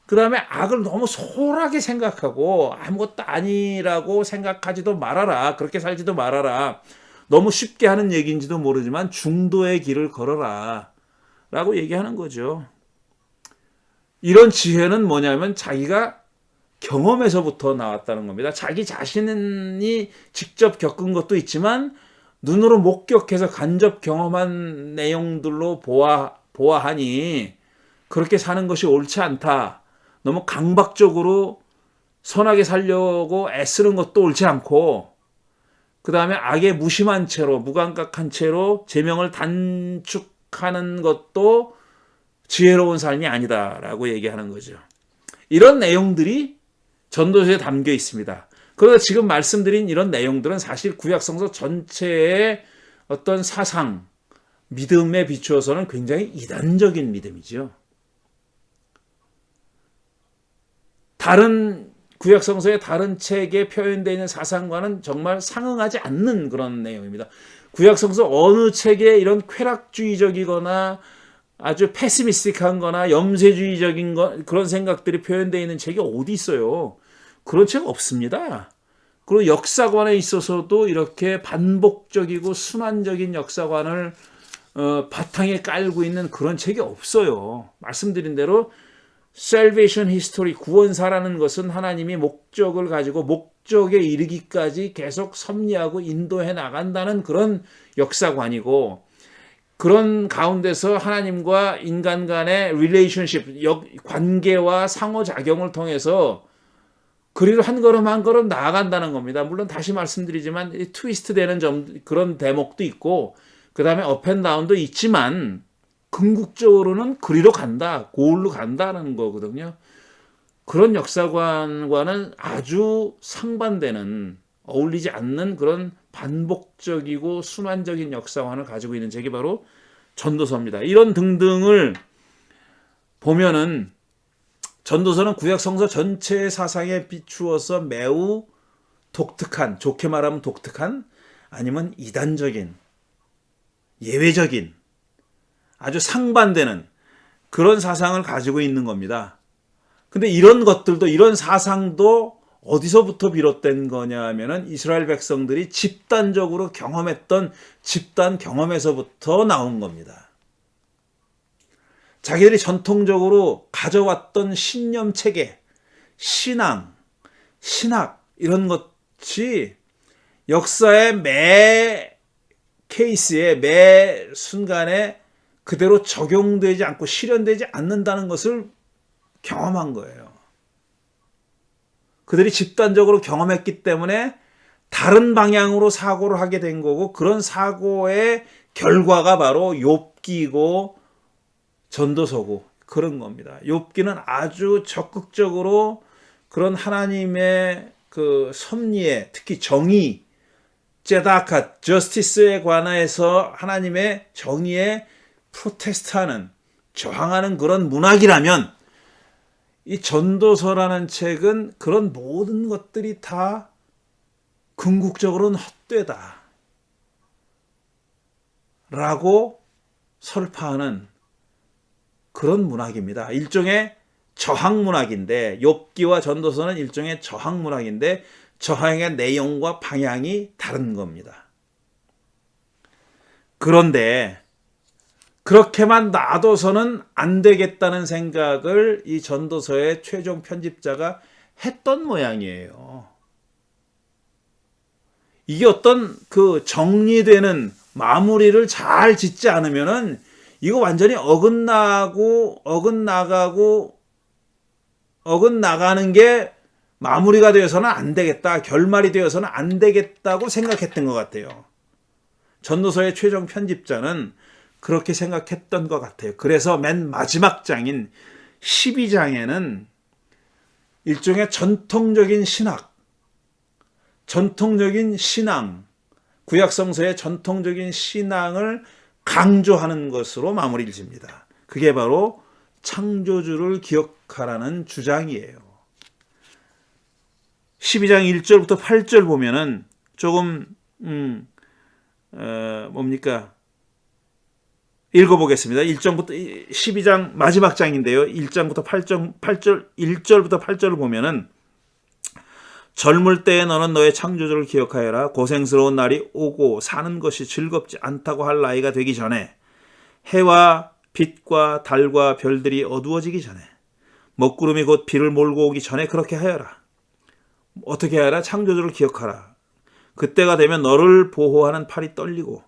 그 다음에 악을 너무 소홀하게 생각하고 아무것도 아니라고 생각하지도 말아라. 그렇게 살지도 말아라. 너무 쉽게 하는 얘기인지도 모르지만 중도의 길을 걸어라 라고 얘기하는 거죠. 이런 지혜는 뭐냐면 자기가 경험에서부터 나왔다는 겁니다. 자기 자신이 직접 겪은 것도 있지만 눈으로 목격해서 간접 경험한 내용들로 보아하니 그렇게 사는 것이 옳지 않다. 너무 강박적으로 선하게 살려고 애쓰는 것도 옳지 않고 그 다음에 악에 무심한 채로 무감각한 채로 제명을 단축하는 것도 지혜로운 삶이 아니다라고 얘기하는 거죠. 이런 내용들이 전도서에 담겨 있습니다. 그러나 지금 말씀드린 이런 내용들은 사실 구약성서 전체의 어떤 사상, 믿음에 비추어서는 굉장히 이단적인 믿음이죠. 다른 구약성서의 다른 책에 표현되어 있는 사상과는 정말 상응하지 않는 그런 내용입니다. 구약성서 어느 책에 이런 쾌락주의적이거나 아주 패시미스틱한 거나 염세주의적인 그런 생각들이 표현되어 있는 책이 어디 있어요? 그런 책 없습니다. 그리고 역사관에 있어서도 이렇게 반복적이고 순환적인 역사관을 바탕에 깔고 있는 그런 책이 없어요. 말씀드린 대로 Salvation History, 구원사라는 것은 하나님이 목적을 가지고 목적에 이르기까지 계속 섭리하고 인도해 나간다는 그런 역사관이고 그런 가운데서 하나님과 인간 간의 relationship, 관계와 상호작용을 통해서 그리로 한 걸음 한 걸음 나아간다는 겁니다. 물론 다시 말씀드리지만 트위스트 되는 그런 대목도 있고 그 다음에 업앤다운도 있지만 궁극적으로는 그리로 간다, 고울로 간다는 거거든요. 그런 역사관과는 아주 상반되는 어울리지 않는 그런 반복적이고 순환적인 역사관을 가지고 있는 책이 바로 전도서입니다. 이런 등등을 보면은 전도서는 구약성서 전체의 사상에 비추어서 매우 독특한, 좋게 말하면 독특한, 아니면 이단적인, 예외적인, 아주 상반되는 그런 사상을 가지고 있는 겁니다. 근데 이런 것들도, 이런 사상도 어디서부터 비롯된 거냐 하면은 이스라엘 백성들이 집단적으로 경험했던 집단 경험에서부터 나온 겁니다. 자기들이 전통적으로 가져왔던 신념 체계, 신앙, 신학 이런 것이 역사의 매 케이스에 매 순간에 그대로 적용되지 않고 실현되지 않는다는 것을 경험한 거예요. 그들이 집단적으로 경험했기 때문에 다른 방향으로 사고를 하게 된 거고 그런 사고의 결과가 바로 욥기고 전도서고 그런 겁니다. 욥기는 아주 적극적으로 그런 하나님의 그 섭리에 특히 정의, 제다카, 저스티스에 관해서 하나님의 정의에 프로테스트하는 저항하는 그런 문학이라면 이 전도서라는 책은 그런 모든 것들이 다 궁극적으로는 헛되다 라고 설파하는 그런 문학입니다. 일종의 저항 문학인데, 욥기와 전도서는 일종의 저항 문학인데 저항의 내용과 방향이 다른 겁니다. 그런데 그렇게만 놔둬서는 안 되겠다는 생각을 이 전도서의 최종 편집자가 했던 모양이에요. 이게 어떤 그 정리되는 마무리를 잘 짓지 않으면은 이거 완전히 어긋나가는 게 마무리가 되어서는 안 되겠다, 결말이 되어서는 안 되겠다고 생각했던 것 같아요. 전도서의 최종 편집자는 그렇게 생각했던 것 같아요. 그래서 맨 마지막 장인 12장에는 일종의 전통적인 신학, 전통적인 신앙, 구약성서의 전통적인 신앙을 강조하는 것으로 마무리를 집니다. 그게 바로 창조주를 기억하라는 주장이에요. 12장 1절부터 8절 보면은 조금 읽어보겠습니다. 12장 마지막 장인데요. 1장부터 1절부터 8절을 보면은 젊을 때에 너는 너의 창조주를 기억하여라. 고생스러운 날이 오고 사는 것이 즐겁지 않다고 할 나이가 되기 전에, 해와 빛과 달과 별들이 어두워지기 전에, 먹구름이 곧 비를 몰고 오기 전에 그렇게 하여라. 어떻게 하여라? 창조주를 기억하라. 그때가 되면 너를 보호하는 팔이 떨리고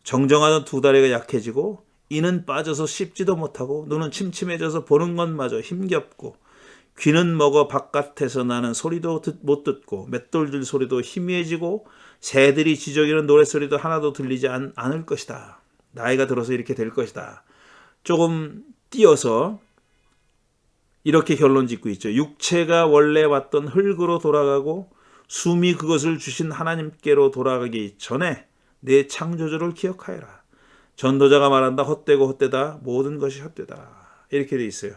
정정하던 두 다리가 약해지고 이는 빠져서 씹지도 못하고 눈은 침침해져서 보는 것마저 힘겹고 귀는 먹어 바깥에서 나는 소리도 못 듣고 맷돌질 소리도 희미해지고 새들이 지저귀는 노랫소리도 하나도 들리지 않을 것이다. 나이가 들어서 이렇게 될 것이다. 조금 띄어서 이렇게 결론 짓고 있죠. 육체가 원래 왔던 흙으로 돌아가고 숨이 그것을 주신 하나님께로 돌아가기 전에 내 창조주를 기억하여라. 전도자가 말한다. 헛되고 헛되다. 모든 것이 헛되다. 이렇게 돼 있어요.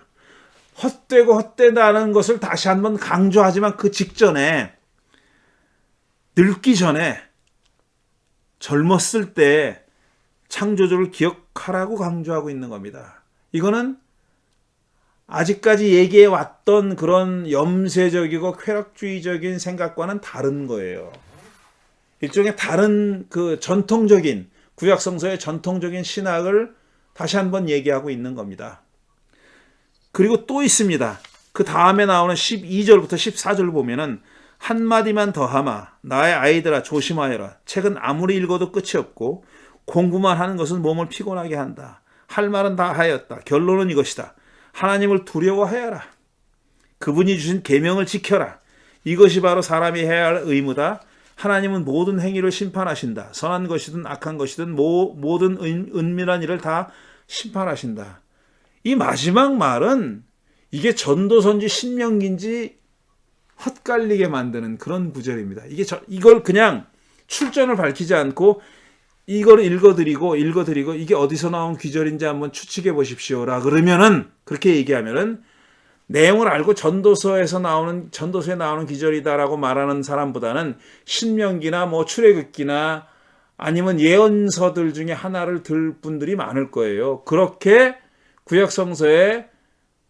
헛되고 헛되다는 것을 다시 한번 강조하지만 그 직전에, 늙기 전에, 젊었을 때 창조주를 기억하라고 강조하고 있는 겁니다. 이거는 아직까지 얘기해 왔던 그런 염세적이고 쾌락주의적인 생각과는 다른 거예요. 일종의 다른 그 전통적인, 구약성서의 전통적인 신학을 다시 한번 얘기하고 있는 겁니다. 그리고 또 있습니다. 그 다음에 나오는 12절부터 14절 보면은 한마디만 더 하마. 나의 아이들아 조심하여라. 책은 아무리 읽어도 끝이 없고 공부만 하는 것은 몸을 피곤하게 한다. 할 말은 다 하였다. 결론은 이것이다. 하나님을 두려워하여라. 그분이 주신 계명을 지켜라. 이것이 바로 사람이 해야 할 의무다. 하나님은 모든 행위를 심판하신다. 선한 것이든 악한 것이든 모든 은밀한 일을 다 심판하신다. 이 마지막 말은 이게 전도서인지 신명기인지 헛갈리게 만드는 그런 구절입니다. 이걸 그냥 출전을 밝히지 않고 이걸 읽어드리고 이게 어디서 나온 귀절인지 한번 추측해 보십시오라 그러면은, 그렇게 얘기하면은 내용을 알고 전도서에 나오는 귀절이다라고 말하는 사람보다는 신명기나 뭐 출애굽기나 아니면 예언서들 중에 하나를 들 분들이 많을 거예요. 그렇게 구약성서의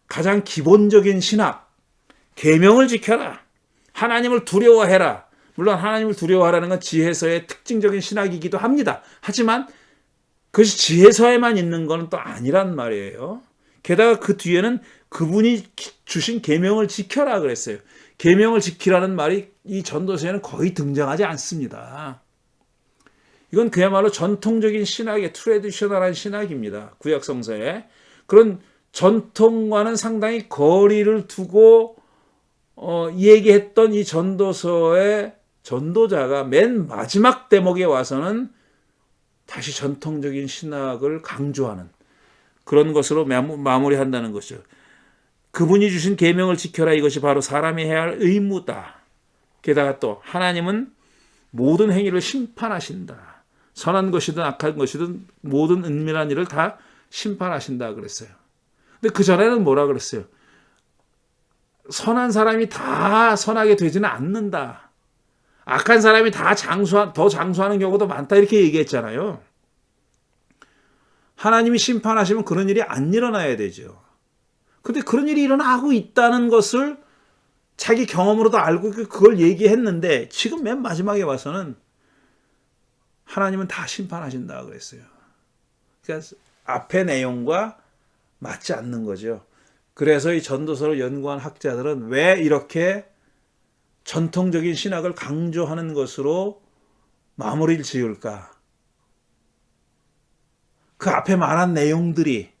가장 기본적인 신학, 계명을 지켜라. 하나님을 두려워해라. 물론 하나님을 두려워하라는 건 지혜서의 특징적인 신학이기도 합니다. 하지만 그것이 지혜서에만 있는 건 또 아니란 말이에요. 게다가 그 뒤에는 그분이 주신 계명을 지켜라 그랬어요. 계명을 지키라는 말이 이 전도서에는 거의 등장하지 않습니다. 이건 그야말로 전통적인 신학의 트레디셔널한 신학입니다. 구약성서에. 그런 전통과는 상당히 거리를 두고 얘기했던 이 전도서의 전도자가 맨 마지막 대목에 와서는 다시 전통적인 신학을 강조하는 그런 것으로 마무리한다는 것이죠. 그분이 주신 계명을 지켜라. 이것이 바로 사람이 해야 할 의무다. 게다가 또 하나님은 모든 행위를 심판하신다. 선한 것이든 악한 것이든 모든 은밀한 일을 다 심판하신다 그랬어요. 근데 그 전에는 뭐라 그랬어요? 선한 사람이 다 선하게 되지는 않는다. 악한 사람이 더 장수하는 경우도 많다. 이렇게 얘기했잖아요. 하나님이 심판하시면 그런 일이 안 일어나야 되죠. 근데 그런 일이 일어나고 있다는 것을 자기 경험으로도 알고 그걸 얘기했는데 지금 맨 마지막에 와서는 하나님은 다 심판하신다 그랬어요. 그러니까 앞의 내용과 맞지 않는 거죠. 그래서 이 전도서를 연구한 학자들은 왜 이렇게 전통적인 신학을 강조하는 것으로 마무리를 지을까? 그 앞에 말한 내용들이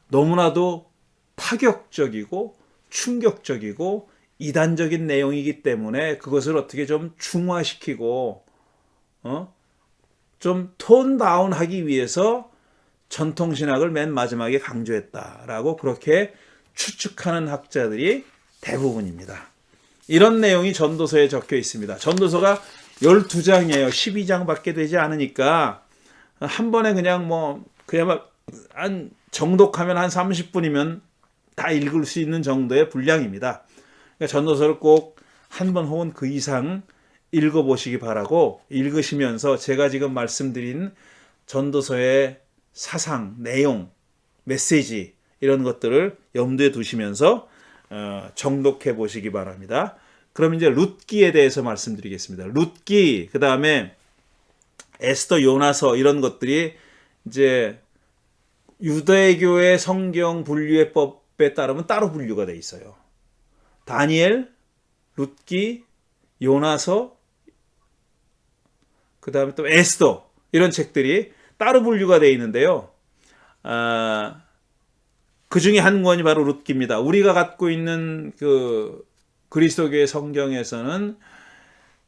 너무나도 파격적이고 충격적이고 이단적인 내용이기 때문에 그것을 어떻게 좀 중화시키고 좀 톤 다운하기 위해서 전통신학을 맨 마지막에 강조했다라고 그렇게 추측하는 학자들이 대부분입니다. 이런 내용이 전도서에 적혀 있습니다. 전도서가 12장이에요. 12장밖에 되지 않으니까 한 번에 그냥 그야말로 한 정독하면 한 30분이면 다 읽을 수 있는 정도의 분량입니다. 그러니까 전도서를 꼭 한 번 혹은 그 이상 읽어보시기 바라고, 읽으시면서 제가 지금 말씀드린 전도서의 사상, 내용, 메시지 이런 것들을 염두에 두시면서 정독해 보시기 바랍니다. 그럼 이제 룻기에 대해서 말씀드리겠습니다. 룻기, 그 다음에 에스더, 요나서 이런 것들이 이제 유대교의 성경 분류의 법에 따르면 따로 분류가 돼 있어요. 다니엘, 룻기, 요나서, 그 다음에 또 에스더 이런 책들이 따로 분류가 되어 있는데요. 그 중에 한 권이 바로 룻기입니다. 우리가 갖고 있는 그 그리스도교의 성경에서는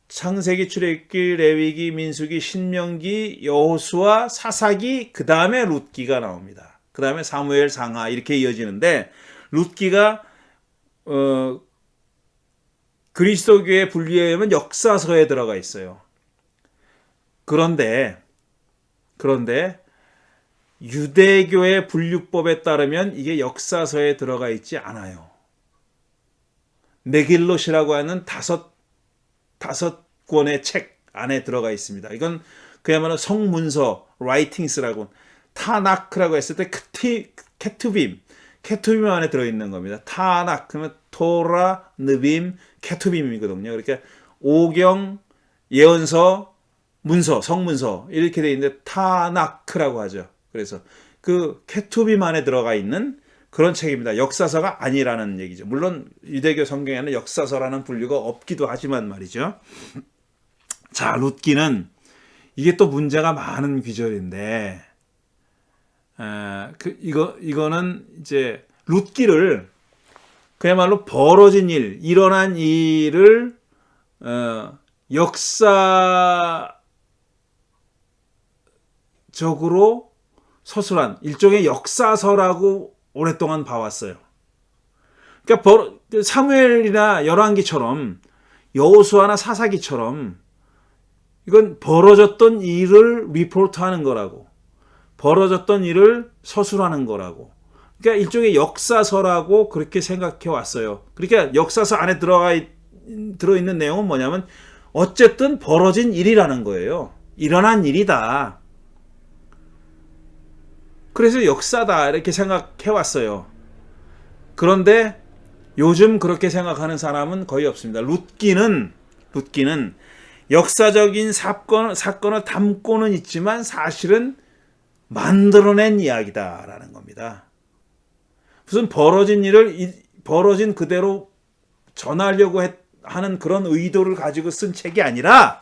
창세기, 출애굽기, 레위기, 민수기, 신명기, 여호수아, 사사기, 그 다음에 룻기가 나옵니다. 그 다음에 사무엘, 상하 이렇게 이어지는데 룻기가 그리스도교의 분류에 의하면 역사서에 들어가 있어요. 그런데 유대교의 분류법에 따르면 이게 역사서에 들어가 있지 않아요. 메길롯이라고 하는 다섯 권의 책 안에 들어가 있습니다. 이건 그야말로 성문서, 라이팅스라고, 타나크라고 했을 때 케투빔 안에 들어있는 겁니다. 타낙, 그러면 토라, 느빔, 케투빔이거든요. 그러니까 오경, 예언서, 문서, 성문서 이렇게 되어 있는데 타나크라고 하죠. 그래서 그 케투빔 안에 들어가 있는 그런 책입니다. 역사서가 아니라는 얘기죠. 물론 유대교 성경에는 역사서라는 분류가 없기도 하지만 말이죠. 자, 룻기는 이게 또 문제가 많은 귀절인데, 이거는 이제 룻기를 그야말로 벌어진 일, 일어난 일을 역사적으로 서술한 일종의 역사서라고 오랫동안 봐왔어요. 그러니까 사무엘이나 열왕기처럼 여호수아나 사사기처럼 이건 벌어졌던 일을 리포트하는 거라고, 벌어졌던 일을 서술하는 거라고. 그러니까 일종의 역사서라고 그렇게 생각해 왔어요. 그러니까 역사서 안에 들어있는 내용은 뭐냐면 어쨌든 벌어진 일이라는 거예요. 일어난 일이다. 그래서 역사다 이렇게 생각해 왔어요. 그런데 요즘 그렇게 생각하는 사람은 거의 없습니다. 룻기는 역사적인 사건을 담고는 있지만 사실은 만들어낸 이야기다라는 겁니다. 무슨 벌어진 일을 벌어진 그대로 전하려고 하는 그런 의도를 가지고 쓴 책이 아니라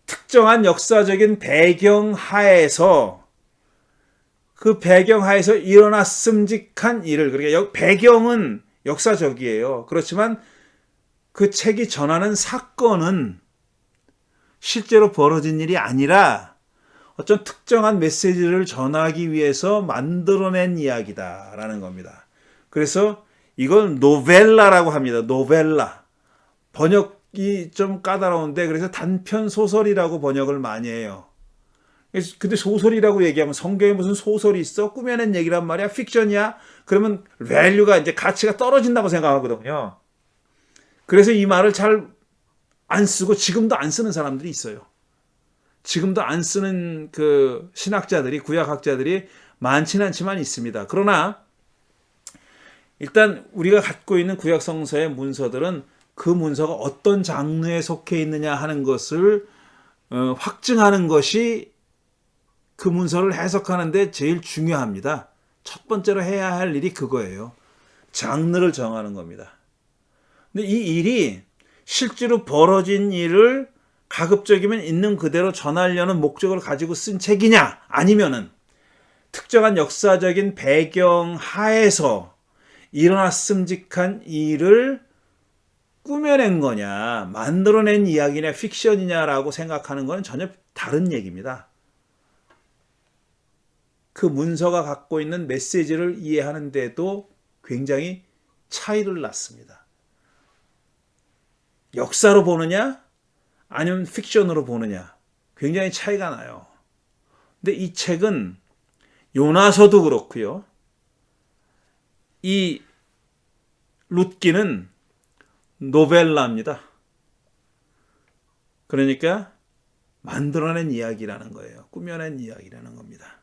특정한 역사적인 배경 하에서 그 배경 하에서 일어났음직한 일을, 그러니까 배경은 역사적이에요. 그렇지만 그 책이 전하는 사건은 실제로 벌어진 일이 아니라 어떤 특정한 메시지를 전하기 위해서 만들어낸 이야기다라는 겁니다. 그래서 이걸 노벨라라고 합니다. 노벨라. 번역이 좀 까다로운데 그래서 단편 소설이라고 번역을 많이 해요. 근데 소설이라고 얘기하면 성경에 무슨 소설이 있어? 꾸며낸 얘기란 말이야? 픽션이야? 그러면 밸류가 이제 가치가 떨어진다고 생각하거든요. 그래서 이 말을 잘 안 쓰고 지금도 안 쓰는 사람들이 있어요. 지금도 안 쓰는 그 신학자들이, 구약학자들이 많지는 않지만 있습니다. 그러나 일단 우리가 갖고 있는 구약 성서의 문서들은 그 문서가 어떤 장르에 속해 있느냐 하는 것을 확증하는 것이 그 문서를 해석하는데 제일 중요합니다. 첫 번째로 해야 할 일이 그거예요. 장르를 정하는 겁니다. 근데 이 일이 실제로 벌어진 일을 가급적이면 있는 그대로 전하려는 목적을 가지고 쓴 책이냐, 아니면은 특정한 역사적인 배경 하에서 일어났음직한 일을 꾸며낸 거냐, 만들어낸 이야기냐, 픽션이냐라고 생각하는 건 전혀 다른 얘기입니다. 그 문서가 갖고 있는 메시지를 이해하는데도 굉장히 차이를 낳습니다. 역사로 보느냐, 아니면 픽션으로 보느냐, 굉장히 차이가 나요. 근데 이 책은 요나서도 그렇고요. 이 룻기는 노벨라입니다. 그러니까 만들어낸 이야기라는 거예요. 꾸며낸 이야기라는 겁니다.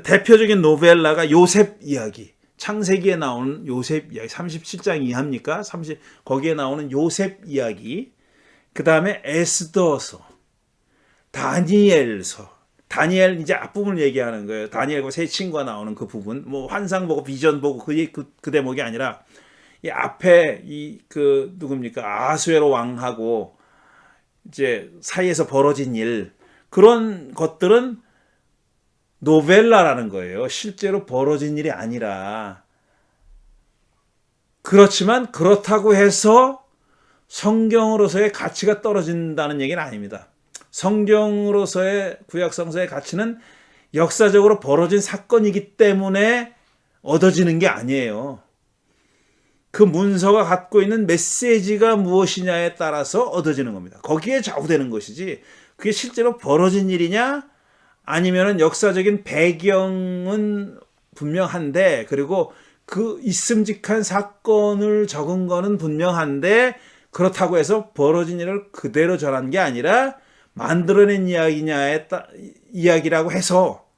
대표적인 노벨라가 요셉 이야기, 창세기에 나오는 요셉 이야기, 37장 이하입니까? 거기에 나오는 요셉 이야기, 그 다음에 에스더서, 다니엘서, 다니엘 이제 앞부분을 얘기하는 거예요. 다니엘과 세 친구가 나오는 그 부분, 뭐 환상 보고 비전 보고 그 대목이 아니라 이 앞에 누굽니까? 아하수에로 왕하고 이제 사이에서 벌어진 일, 그런 것들은 노벨라라는 거예요. 실제로 벌어진 일이 아니라. 그렇지만 그렇다고 해서 성경으로서의 가치가 떨어진다는 얘기는 아닙니다. 성경으로서의 구약성서의 가치는 역사적으로 벌어진 사건이기 때문에 얻어지는 게 아니에요. 그 문서가 갖고 있는 메시지가 무엇이냐에 따라서 얻어지는 겁니다. 거기에 좌우되는 것이지, 그게 실제로 벌어진 일이냐, 아니면은 역사적인 배경은 분명한데, 그리고 그 있음직한 사건을 적은 거는 분명한데, 그렇다고 해서 벌어진 일을 그대로 전한 게 아니라 만들어낸 이야기라고 해서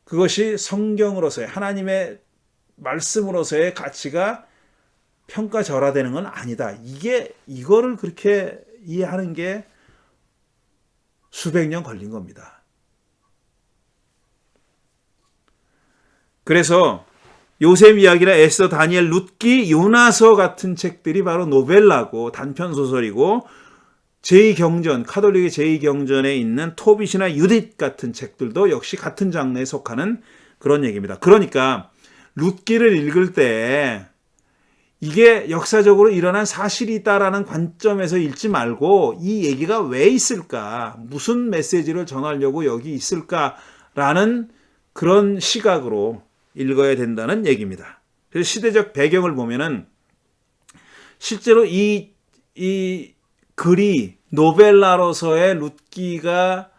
그것이 성경으로서의, 하나님의 말씀으로서의 가치가 평가절하되는 건 아니다. 이거를 그렇게 이해하는 게 수백 년 걸린 겁니다. 그래서 요셉 이야기나 에스더, 다니엘, 룻기, 요나서 같은 책들이 바로 노벨라고, 단편 소설이고, 제2경전, 카톨릭의 제2경전에 있는 토빗이나 유딧 같은 책들도 역시 같은 장르에 속하는 그런 얘기입니다. 그러니까 룻기를 읽을 때 이게 역사적으로 일어난 사실이다라는 관점에서 읽지 말고, 이 얘기가 왜 있을까, 무슨 메시지를 전하려고 여기 있을까라는 그런 시각으로 읽어야 된다는 얘기입니다. 그래서 시대적 배경을 보면은 실제로 이 글이 노벨라로서의 룻기가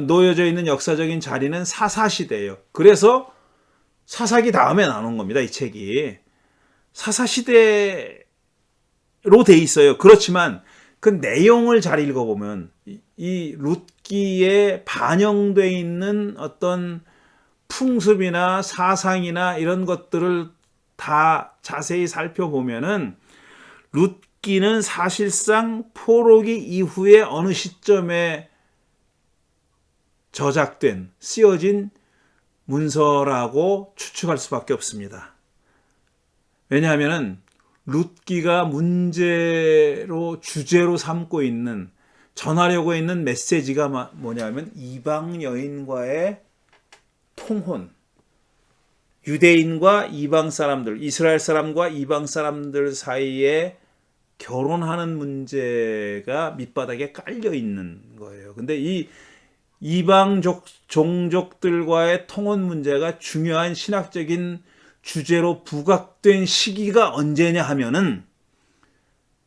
놓여져 있는 역사적인 자리는 사사시대예요. 그래서 사사기 다음에 나온 겁니다. 이 책이 사사시대로 돼 있어요. 그렇지만 그 내용을 잘 읽어보면 이 룻기에 반영되어 있는 어떤 풍습이나 사상이나 이런 것들을 다 자세히 살펴보면은 룻기는 사실상 포로기 이후에 어느 시점에 저작된, 쓰여진 문서라고 추측할 수밖에 없습니다. 왜냐하면은 룻기가 주제로 삼고 있는, 전하려고 있는 메시지가 뭐냐면 이방 여인과의 통혼, 유대인과 이방 사람들, 이스라엘 사람과 이방 사람들 사이에 결혼하는 문제가 밑바닥에 깔려 있는 거예요. 근데 이 이방 종족들과의 통혼 문제가 중요한 신학적인 주제로 부각된 시기가 언제냐 하면은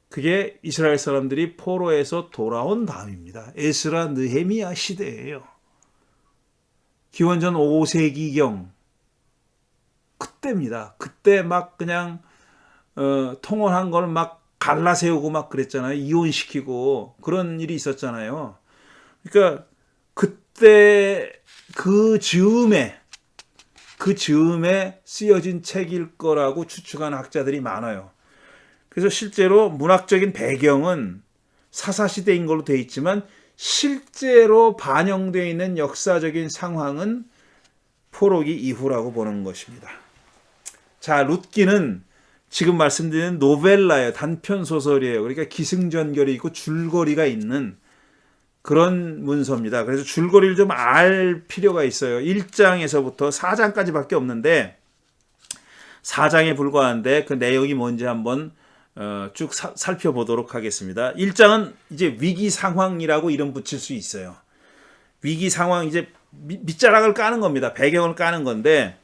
그게 이스라엘 사람들이 포로에서 돌아온 다음입니다. 에스라 느헤미야 시대예요. 기원전 5세기경 그때입니다. 그때 막 그냥 통혼한 걸 막 갈라세우고 막 그랬잖아요. 이혼시키고 그런 일이 있었잖아요. 그러니까 그때 그 즈음에 쓰여진 책일 거라고 추측하는 학자들이 많아요. 그래서 실제로 문학적인 배경은 사사시대인 걸로 되어 있지만 실제로 반영되어 있는 역사적인 상황은 포로기 이후라고 보는 것입니다. 자, 룻기는 지금 말씀드린 노벨라예요. 단편 소설이에요. 그러니까 기승전결이 있고 줄거리가 있는 그런 문서입니다. 그래서 줄거리를 좀 알 필요가 있어요. 1장에서부터 4장까지밖에 없는데 4장에 불과한데 그 내용이 뭔지 한번 쭉 살펴보도록 하겠습니다. 1장은 이제 위기 상황이라고 이름 붙일 수 있어요. 위기 상황, 이제 밑자락을 까는 겁니다. 배경을 까는 건데,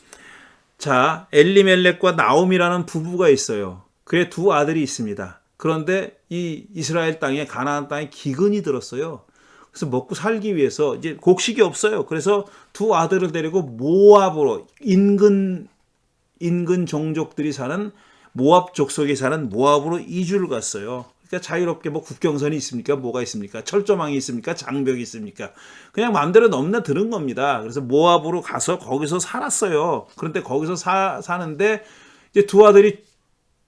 자, 엘리멜렉과 나옴이라는 부부가 있어요. 그의 두 아들이 있습니다. 그런데 이 이스라엘 땅에, 가나안 땅에 기근이 들었어요. 그래서 먹고 살기 위해서 이제 곡식이 없어요. 그래서 두 아들을 데리고 모압으로, 인근 종족들이 사는 모압 족속에 사는 모압으로 이주를 갔어요. 그러니까 자유롭게 뭐 국경선이 있습니까? 뭐가 있습니까? 철조망이 있습니까? 장벽이 있습니까? 그냥 마음대로 넘나드는 겁니다. 그래서 모압으로 가서 거기서 살았어요. 그런데 거기서 사는데 이제 두 아들이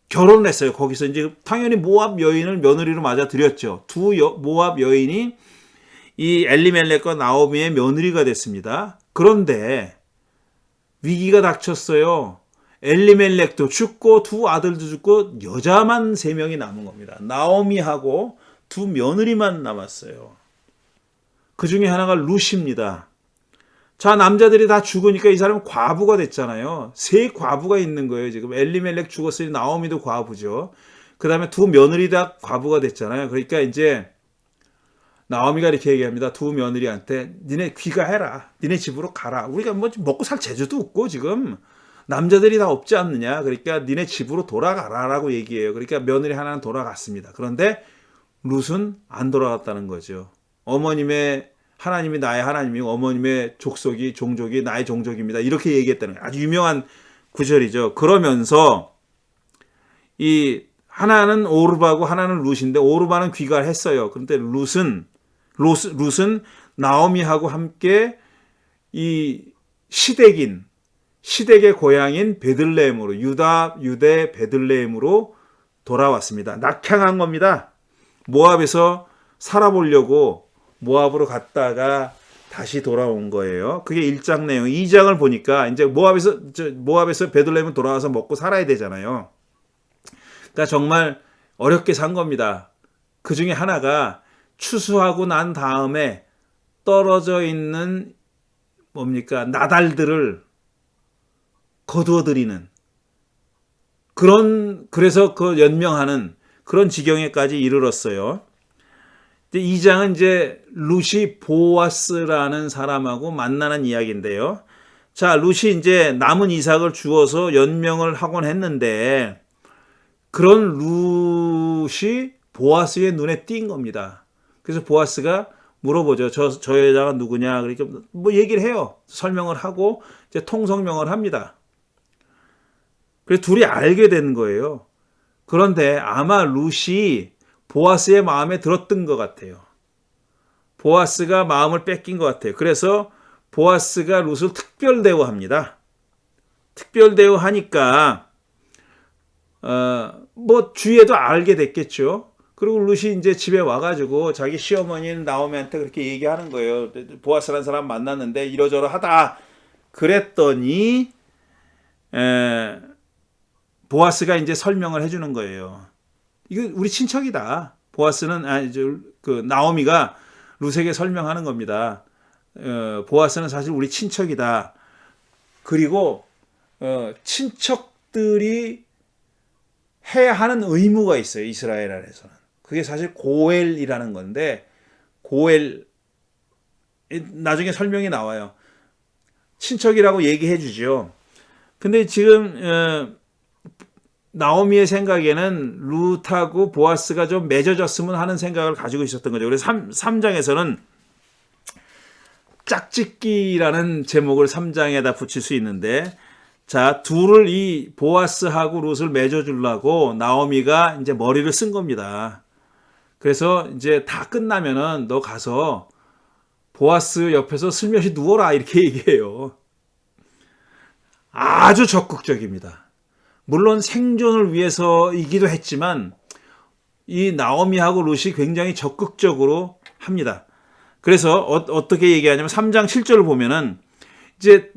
결혼을 했어요. 거기서 이제 당연히 모압 여인을 며느리로 맞아들였죠. 모압 여인이 이 엘리멜렉과 나오미의 며느리가 됐습니다. 그런데 위기가 닥쳤어요. 엘리멜렉도 죽고 두 아들도 죽고 여자만 3명이 남은 겁니다. 나오미하고 두 며느리만 남았어요. 그 중에 하나가 룻입니다. 자, 남자들이 다 죽으니까 이 사람은 과부가 됐잖아요. 3 과부가 있는 거예요. 지금 엘리멜렉 죽었으니 나오미도 과부죠. 그 다음에 두 며느리 다 과부가 됐잖아요. 그러니까 이제 나오미가 이렇게 얘기합니다. 두 며느리한테 니네 귀가해라. 니네 집으로 가라. 우리가 뭐 먹고 살 재주도 없고 지금 남자들이 다 없지 않느냐. 그러니까 니네 집으로 돌아가라라고 얘기해요. 그러니까 며느리 하나는 돌아갔습니다. 그런데 룻은 안 돌아갔다는 거죠. 하나님이 나의 하나님이고 어머님의 종족이 나의 종족입니다. 이렇게 얘기했다는 거예요. 아주 유명한 구절이죠. 그러면서 이 하나는 오르바고 하나는 룻인데 오르바는 귀가를 했어요. 그런데 룻은 나오미하고 함께 이 시댁의 고향인 베들레헴으로 유대 베들레헴으로 돌아왔습니다. 낙향한 겁니다. 모압에서 살아보려고 모압으로 갔다가 다시 돌아온 거예요. 그게 1장 내용. 2장을 보니까 이제 모압에서 베들레헴을 돌아와서 먹고 살아야 되잖아요. 그러니까 정말 어렵게 산 겁니다. 그 중에 하나가 추수하고 난 다음에 떨어져 있는 나달들을 거두어들이는 그래서 그 연명하는 그런 지경에까지 이르렀어요. 2장은 이제 룻이 보아스라는 사람하고 만나는 이야기인데요. 자, 룻이 이제 남은 이삭을 주어서 연명을 하곤 했는데 그런 룻이 보아스의 눈에 띈 겁니다. 그래서 보아스가 물어보죠. 저 여자가 누구냐? 그러니까 뭐 얘기를 해요. 설명을 하고 이제 통성명을 합니다. 그래서 둘이 알게 된 거예요. 그런데 아마 룻이 보아스의 마음에 들었던 것 같아요. 보아스가 마음을 뺏긴 것 같아요. 그래서 보아스가 룻을 특별 대우합니다. 특별 대우하니까 뭐 주위에도 알게 됐겠죠. 그리고 룻이 이제 집에 와가지고 자기 시어머니는 나오미한테 그렇게 얘기하는 거예요. 보아스라는 사람 만났는데 이러저러하다. 그랬더니 보아스가 이제 설명을 해주는 거예요. 이거 우리 친척이다. 보아스는 나오미가 룻에게 설명하는 겁니다. 보아스는 사실 우리 친척이다. 그리고 친척들이 해야 하는 의무가 있어요. 이스라엘 안에서는. 그게 사실 고엘이라는 건데 고엘 나중에 설명이 나와요. 친척이라고 얘기해 주죠. 근데 지금 나오미의 생각에는 룻하고 보아스가 좀 맺어졌으면 하는 생각을 가지고 있었던 거죠. 그래서 3장에서는 짝짓기라는 제목을 3장에다 붙일 수 있는데, 자, 둘을 이 보아스하고 룻을 맺어주려고 나오미가 이제 머리를 쓴 겁니다. 그래서 이제 다 끝나면은 너 가서 보아스 옆에서 슬며시 누워라 이렇게 얘기해요. 아주 적극적입니다. 물론 생존을 위해서이기도 했지만 이 나오미하고 룻이 굉장히 적극적으로 합니다. 그래서 어떻게 얘기하냐면 3장 7절을 보면은 이제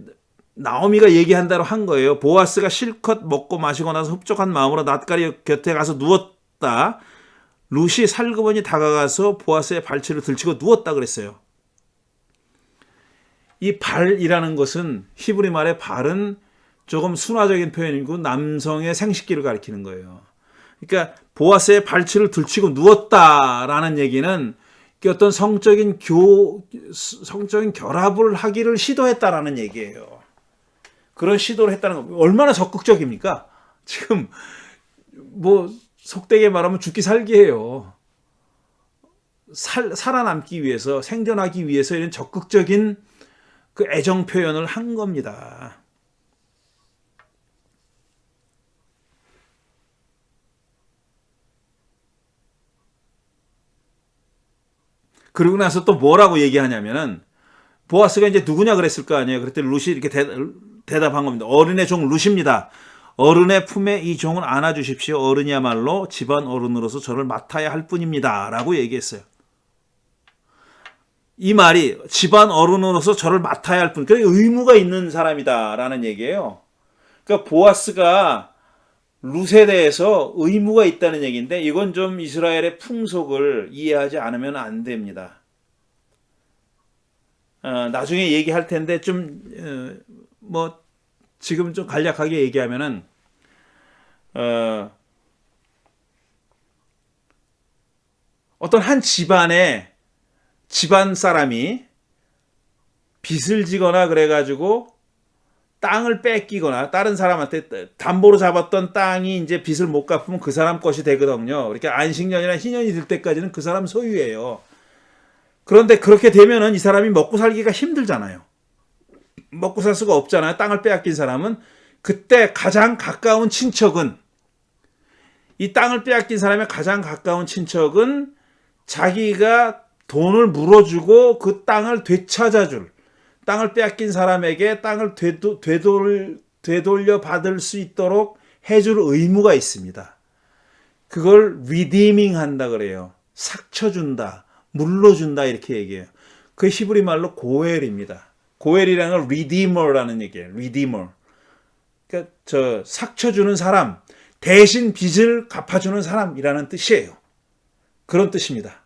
나오미가 얘기한 대로 한 거예요. 보아스가 실컷 먹고 마시고 나서 흡족한 마음으로 낫가리 곁에 가서 누웠다. 룻이 살그머니 다가가서 보아스의 발치를 들치고 누웠다 그랬어요. 이 발이라는 것은 히브리 말의 발은 조금 순화적인 표현이고 남성의 생식기를 가리키는 거예요. 그러니까 보아스의 발치를 들치고 누웠다라는 얘기는 어떤 성적인 결합을 하기를 시도했다라는 얘기예요. 그런 시도를 했다는 거 얼마나 적극적입니까? 지금 뭐 속되게 말하면 죽기 살기예요. 살아남기 위해서 생존하기 위해서 이런 적극적인 그 애정 표현을 한 겁니다. 그러고 나서 또 뭐라고 얘기하냐면은 보아스가 이제 누구냐 그랬을 거 아니에요. 그랬더니 룻이 이렇게 대답한 겁니다. 어른의 종 룻입니다. 어른의 품에 이 종을 안아주십시오. 어른이야말로 집안 어른으로서 저를 맡아야 할 뿐입니다. 라고 얘기했어요. 이 말이 집안 어른으로서 저를 맡아야 할 뿐, 그러니까 의무가 있는 사람이다 라는 얘기예요. 그러니까 보아스가 룻에 대해서 의무가 있다는 얘기인데 이건 좀 이스라엘의 풍속을 이해하지 않으면 안 됩니다. 나중에 얘기할 텐데 뭐 지금 좀 간략하게 얘기하면은 어떤 한 집안 사람이 빚을 지거나 그래가지고 땅을 뺏기거나 다른 사람한테 담보로 잡았던 땅이 이제 빚을 못 갚으면 그 사람 것이 되거든요. 그러니까 안식년이나 희년이 될 때까지는 그 사람 소유예요. 그런데 그렇게 되면은 이 사람이 먹고 살기가 힘들잖아요. 먹고 살 수가 없잖아요. 땅을 빼앗긴 사람은. 그때 가장 가까운 친척은, 이 땅을 빼앗긴 사람의 가장 가까운 친척은 자기가 돈을 물어주고 그 땅을 되찾아줄, 땅을 빼앗긴 사람에게 땅을 되돌려 받을 수 있도록 해줄 의무가 있습니다. 그걸 redeeming 한다 그래요. 삭쳐준다, 물러준다 이렇게 얘기해요. 그 히브리 말로 고엘입니다. 고엘이라는 건 redeemer라는 얘기예요. redeemer. 그러니까 삭쳐주는 사람, 대신 빚을 갚아주는 사람이라는 뜻이에요. 그런 뜻입니다.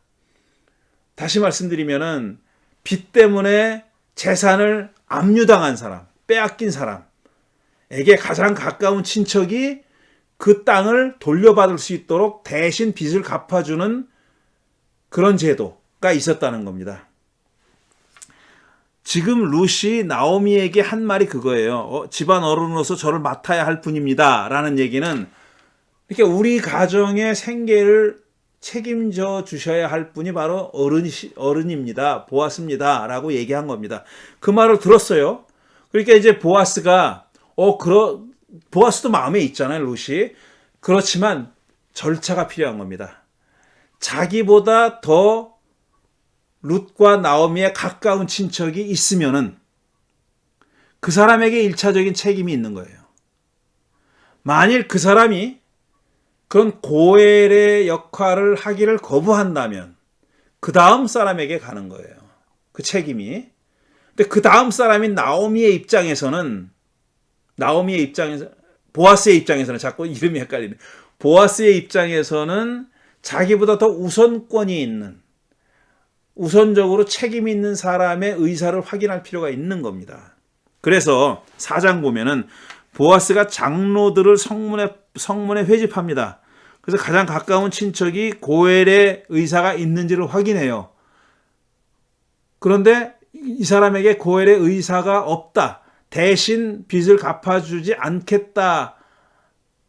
다시 말씀드리면은 빚 때문에 재산을 압류당한 사람, 빼앗긴 사람에게 가장 가까운 친척이 그 땅을 돌려받을 수 있도록 대신 빚을 갚아주는 그런 제도가 있었다는 겁니다. 지금 룻이 나오미에게 한 말이 그거예요. 집안 어른으로서 저를 맡아야 할 뿐입니다. 라는 얘기는 그러니까 우리 가정의 생계를 책임져 주셔야 할 분이 바로 어른입니다. 보아스입니다. 라고 얘기한 겁니다. 그 말을 들었어요. 그러니까 이제 보아스가 보아스도 마음에 있잖아요. 룻이. 그렇지만 절차가 필요한 겁니다. 자기보다 더 룻과 나오미의 가까운 친척이 있으면은 그 사람에게 1차적인 책임이 있는 거예요. 만일 그 사람이 그런 고엘의 역할을 하기를 거부한다면 그 다음 사람에게 가는 거예요. 그 책임이. 근데 그 다음 사람인 보아스의 입장에서는 자꾸 이름이 헷갈리네. 보아스의 입장에서는 자기보다 더 우선권이 있는, 우선적으로 책임 있는 사람의 의사를 확인할 필요가 있는 겁니다. 그래서 4장 보면은 보아스가 장로들을 성문에 회집합니다. 그래서 가장 가까운 친척이 고엘의 의사가 있는지를 확인해요. 그런데 이 사람에게 고엘의 의사가 없다. 대신 빚을 갚아주지 않겠다.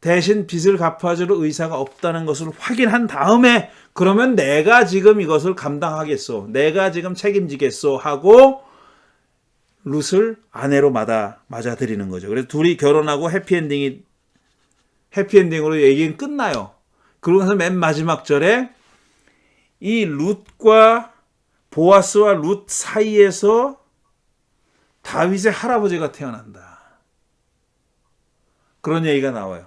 대신 빚을 갚아줄 의사가 없다는 것을 확인한 다음에 그러면 내가 지금 이것을 감당하겠소. 내가 지금 책임지겠소 하고 룻을 아내로 맞아들이는 거죠. 그래서 둘이 결혼하고 해피엔딩으로 얘기는 끝나요. 그러고 나서 맨 마지막 절에 이 룻과 보아스와 룻 사이에서 다윗의 할아버지가 태어난다. 그런 얘기가 나와요.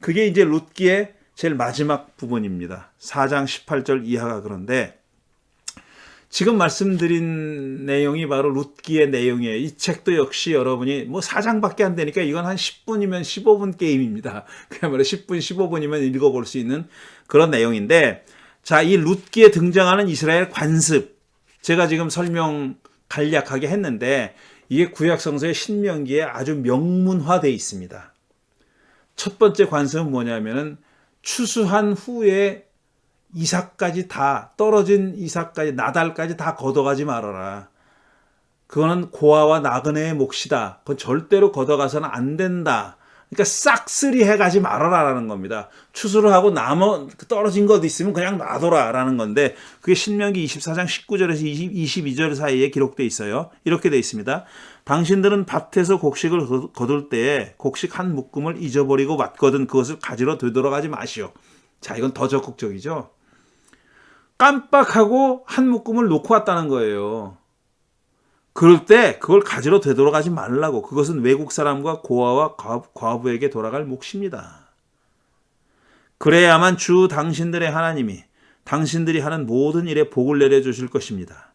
그게 이제 룻기의 제일 마지막 부분입니다. 4장 18절 이하가 그런데 지금 말씀드린 내용이 바로 룻기의 내용이에요. 이 책도 역시 여러분이 뭐 4장밖에 안 되니까 이건 한 10분이면 15분 게임입니다. 그야말로 10분, 15분이면 읽어볼 수 있는 그런 내용인데, 자, 이 룻기에 등장하는 이스라엘 관습, 제가 지금 설명 간략하게 했는데 이게 구약성서의 신명기에 아주 명문화되어 있습니다. 첫 번째 관습은 뭐냐면은 추수한 후에 이삭까지 다, 떨어진 이삭까지, 나달까지 다 걷어가지 말아라. 그거는 고아와 나그네의 몫이다. 그건 절대로 걷어가서는 안 된다. 그러니까 싹쓸이 해가지 말아라라는 겁니다. 추수를 하고 떨어진 것 있으면 그냥 놔둬라라는 건데, 그게 신명기 24장 19절에서 22절 사이에 기록되어 있어요. 이렇게 되어 있습니다. 당신들은 밭에서 곡식을 거둘 때에 곡식 한 묶음을 잊어버리고 왔거든 그것을 가지러 되돌아가지 마시오. 자, 이건 더 적극적이죠. 깜빡하고 한 묶음을 놓고 왔다는 거예요. 그럴 때 그걸 가지러 되돌아가지 말라고. 그것은 외국 사람과 고아와 과부에게 돌아갈 몫입니다. 그래야만 주 당신들의 하나님이 당신들이 하는 모든 일에 복을 내려주실 것입니다.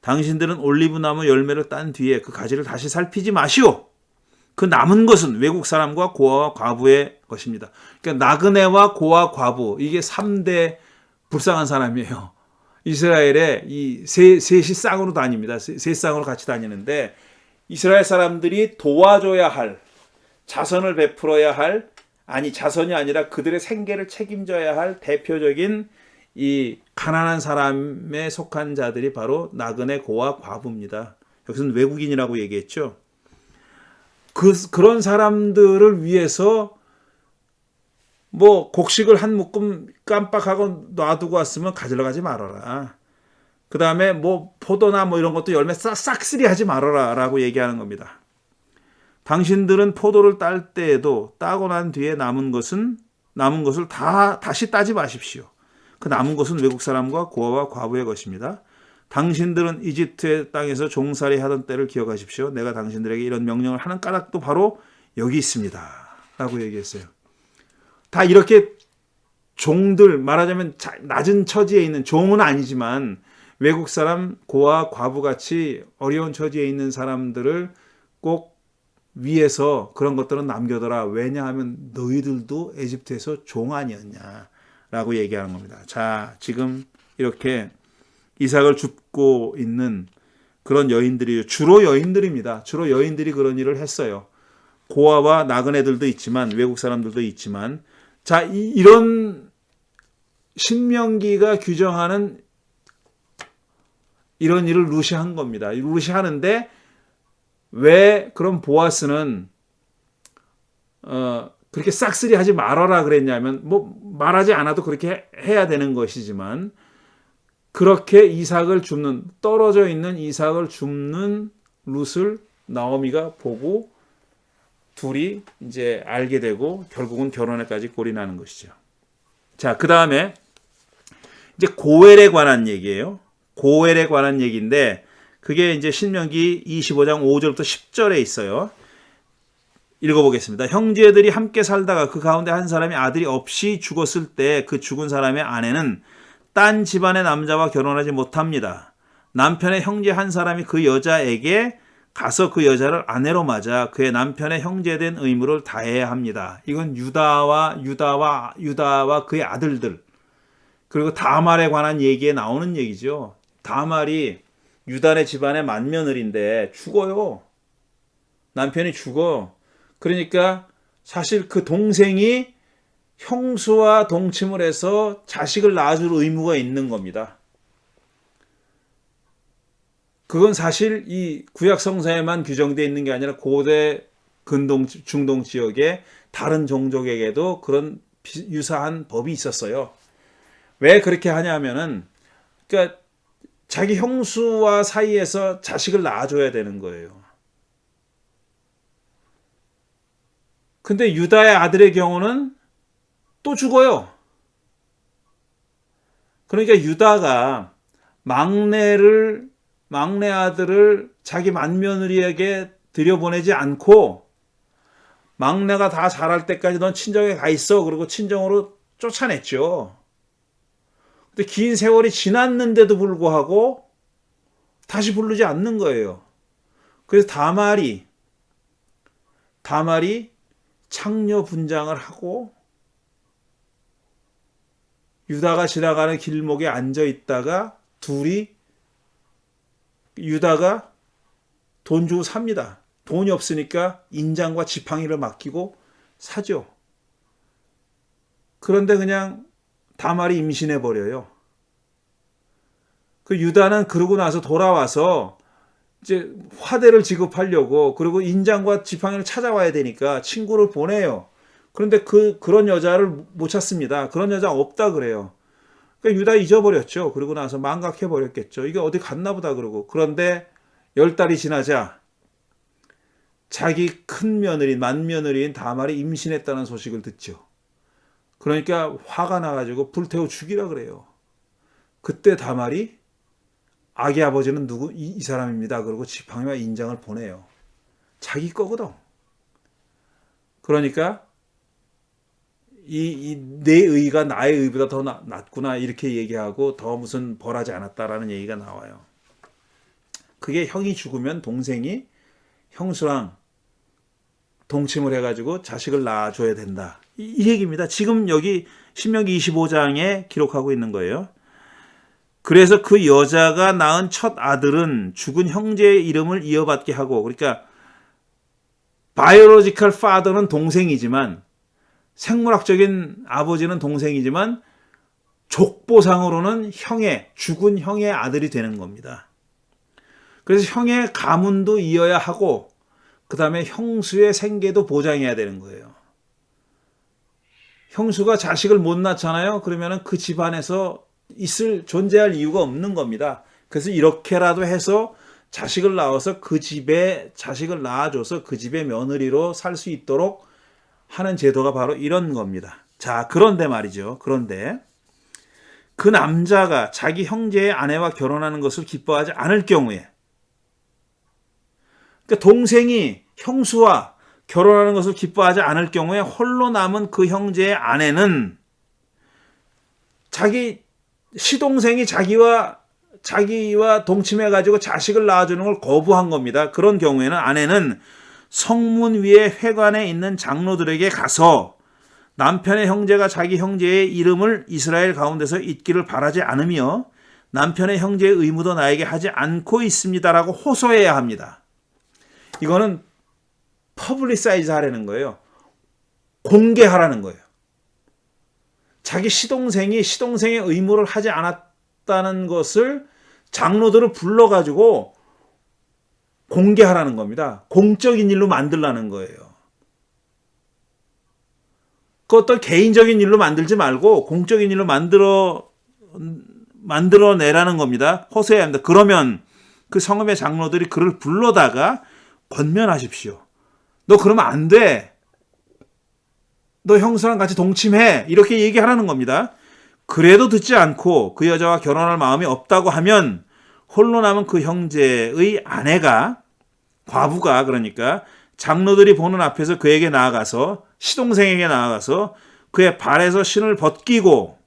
당신들은 올리브나무 열매를 딴 뒤에 그 가지를 다시 살피지 마시오. 그 남은 것은 외국 사람과 고아와 과부의 것입니다. 그러니까 나그네와 고아, 과부, 이게 3대 불쌍한 사람이에요. 이스라엘에 이 셋이 쌍으로 다닙니다. 세 쌍으로 같이 다니는데 이스라엘 사람들이 도와줘야 할, 자선을 베풀어야 할, 아니 자선이 아니라 그들의 생계를 책임져야 할 대표적인 이 가난한 사람에 속한 자들이 바로 나그네, 고아, 과부입니다. 여기서는 외국인이라고 얘기했죠. 그런 사람들을 위해서 뭐 곡식을 한 묶음 깜빡하고 놔두고 왔으면 가지러 가지 말아라. 그 다음에 뭐 포도나 뭐 이런 것도 열매 싹쓸이 하지 말아라 라고 얘기하는 겁니다. 당신들은 포도를 딸 때에도 따고 난 뒤에 남은 것을 다시 따지 마십시오. 그 남은 것은 외국 사람과 고아와 과부의 것입니다. 당신들은 이집트의 땅에서 종살이 하던 때를 기억하십시오. 내가 당신들에게 이런 명령을 하는 까닭도 바로 여기 있습니다 라고 얘기했어요. 다 이렇게 종들, 말하자면 낮은 처지에 있는, 종은 아니지만 외국 사람, 고아, 과부같이 어려운 처지에 있는 사람들을 꼭 위해서 그런 것들은 남겨둬라. 왜냐하면 너희들도 에집트에서 종 아니었냐 라고 얘기하는 겁니다. 자, 지금 이렇게 이삭을 줍고 있는 그런 여인들이에요. 주로 여인들입니다. 주로 여인들이 그런 일을 했어요. 고아와 나그네들도 있지만, 외국 사람들도 있지만, 자, 이런 신명기가 규정하는 이런 일을 룻이 한 겁니다. 룻이 하는데 왜 그럼 보아스는 그렇게 싹쓸이 하지 말아라 그랬냐면, 뭐 말하지 않아도 그렇게 해야 되는 것이지만, 그렇게 이삭을 줍는, 떨어져 있는 이삭을 줍는 룻을 나오미가 보고 둘이 이제 알게 되고 결국은 결혼에까지 골이 나는 것이죠. 자, 그 다음에 이제 고엘에 관한 얘기예요. 고엘에 관한 얘기인데 그게 이제 신명기 25장 5절부터 10절에 있어요. 읽어보겠습니다. 형제들이 함께 살다가 그 가운데 한 사람이 아들이 없이 죽었을 때 그 죽은 사람의 아내는 딴 집안의 남자와 결혼하지 못합니다. 남편의 형제 한 사람이 그 여자에게 가서 그 여자를 아내로 맞아 그의 남편의 형제된 의무를 다해야 합니다. 이건 유다와 그의 아들들, 그리고 다말에 관한 얘기에 나오는 얘기죠. 다말이 유다네 집안의 맏며느리인데 죽어요. 남편이 죽어. 그러니까 사실 그 동생이 형수와 동침을 해서 자식을 낳아줄 의무가 있는 겁니다. 그건 사실 이 구약 성서에만 규정되어 있는 게 아니라 고대 중동 지역의 다른 종족에게도 그런 유사한 법이 있었어요. 왜 그렇게 하냐면은, 그러니까 자기 형수와 사이에서 자식을 낳아줘야 되는 거예요. 근데 유다의 아들의 경우는 또 죽어요. 그러니까 유다가 막내 아들을 자기 맏며느리에게 들여보내지 않고 막내가 다 자랄 때까지 넌 친정에 가 있어. 그리고 친정으로 쫓아냈죠. 근데 긴 세월이 지났는데도 불구하고 다시 부르지 않는 거예요. 그래서 다말이 창녀 분장을 하고 유다가 지나가는 길목에 앉아 있다가 유다가 돈 주고 삽니다. 돈이 없으니까 인장과 지팡이를 맡기고 사죠. 그런데 그냥 다말이 임신해 버려요. 그 유다는 그러고 나서 돌아와서 이제 화대를 지급하려고, 그리고 인장과 지팡이를 찾아와야 되니까 친구를 보내요. 그런데 그런 여자를 못 찾습니다. 그런 여자 없다 그래요. 그러니까 유다 잊어버렸죠. 그러고 나서 망각해 버렸겠죠. 이게 어디 갔나 보다 그러고. 그런데 10달이 지나자 자기 큰 며느리인 맏며느리인 다말이 임신했다는 소식을 듣죠. 그러니까 화가 나가지고 불태워 죽이라 그래요. 그때 다말이 아기 아버지는 누구? 이 사람입니다. 그러고 지팡이와 인장을 보내요. 자기 거거든. 그러니까 내 의가 나의 의보다 더 낫구나 이렇게 얘기하고 더 무슨 벌하지 않았다라는 얘기가 나와요. 그게 형이 죽으면 동생이 형수랑 동침을 해가지고 자식을 낳아줘야 된다. 이 얘기입니다. 지금 여기 신명기 25장에 기록하고 있는 거예요. 그래서 그 여자가 낳은 첫 아들은 죽은 형제의 이름을 이어받게 하고, 그러니까 바이올로지컬 파더는 동생이지만, 생물학적인 아버지는 동생이지만 족보상으로는 죽은 형의 아들이 되는 겁니다. 그래서 형의 가문도 이어야 하고 그 다음에 형수의 생계도 보장해야 되는 거예요. 형수가 자식을 못 낳잖아요. 그러면 그 집안에서 존재할 이유가 없는 겁니다. 그래서 이렇게라도 해서 자식을 낳아서 그 집에 자식을 낳아줘서 그 집의 며느리로 살 수 있도록 하는 제도가 바로 이런 겁니다. 자, 그런데 말이죠. 그런데 그 남자가 자기 형제의 아내와 결혼하는 것을 기뻐하지 않을 경우에, 그러니까 동생이 형수와 결혼하는 것을 기뻐하지 않을 경우에 홀로 남은 그 형제의 아내는 자기 시동생이 자기와 동침해가지고 자식을 낳아주는 걸 거부한 겁니다. 그런 경우에는 아내는 성문 위에 회관에 있는 장로들에게 가서 남편의 형제가 자기 형제의 이름을 이스라엘 가운데서 잊기를 바라지 않으며 남편의 형제의 의무도 나에게 하지 않고 있습니다라고 호소해야 합니다. 이거는 퍼블리사이즈 하라는 거예요. 공개하라는 거예요. 자기 시동생의 의무를 하지 않았다는 것을 장로들을 불러가지고 공개하라는 겁니다. 공적인 일로 만들라는 거예요. 그 어떤 개인적인 일로 만들지 말고 공적인 일로 만들어내라는 겁니다. 호소해야 합니다. 그러면 그 성읍의 장로들이 그를 불러다가 권면하십시오. 너 그러면 안 돼. 너 형수랑 같이 동침해. 이렇게 얘기하라는 겁니다. 그래도 듣지 않고 그 여자와 결혼할 마음이 없다고 하면 홀로 남은 그 형제의 아내가, 과부가, 그러니까 장로들이 보는 앞에서 그에게 나아가서, 시동생에게 나아가서 그의 발에서 신을 벗기고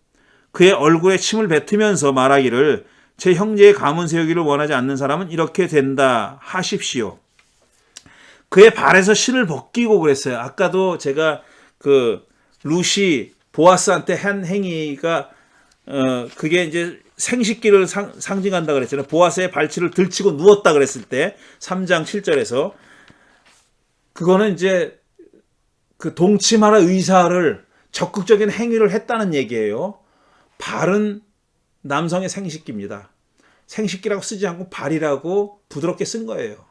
그의 얼굴에 침을 뱉으면서 말하기를 제 형제의 가문 세우기를 원하지 않는 사람은 이렇게 된다 하십시오. 그의 발에서 신을 벗기고 그랬어요. 아까도 제가 그 루시 보아스한테 한 행위가 그게 이제 생식기를 상징한다 그랬잖아요. 보아스의 발치를 들치고 누웠다 그랬을 때 3장 7절에서 그거는 이제 그 동침하는 의사를 적극적인 행위를 했다는 얘기예요. 발은 남성의 생식기입니다. 생식기라고 쓰지 않고 발이라고 부드럽게 쓴 거예요.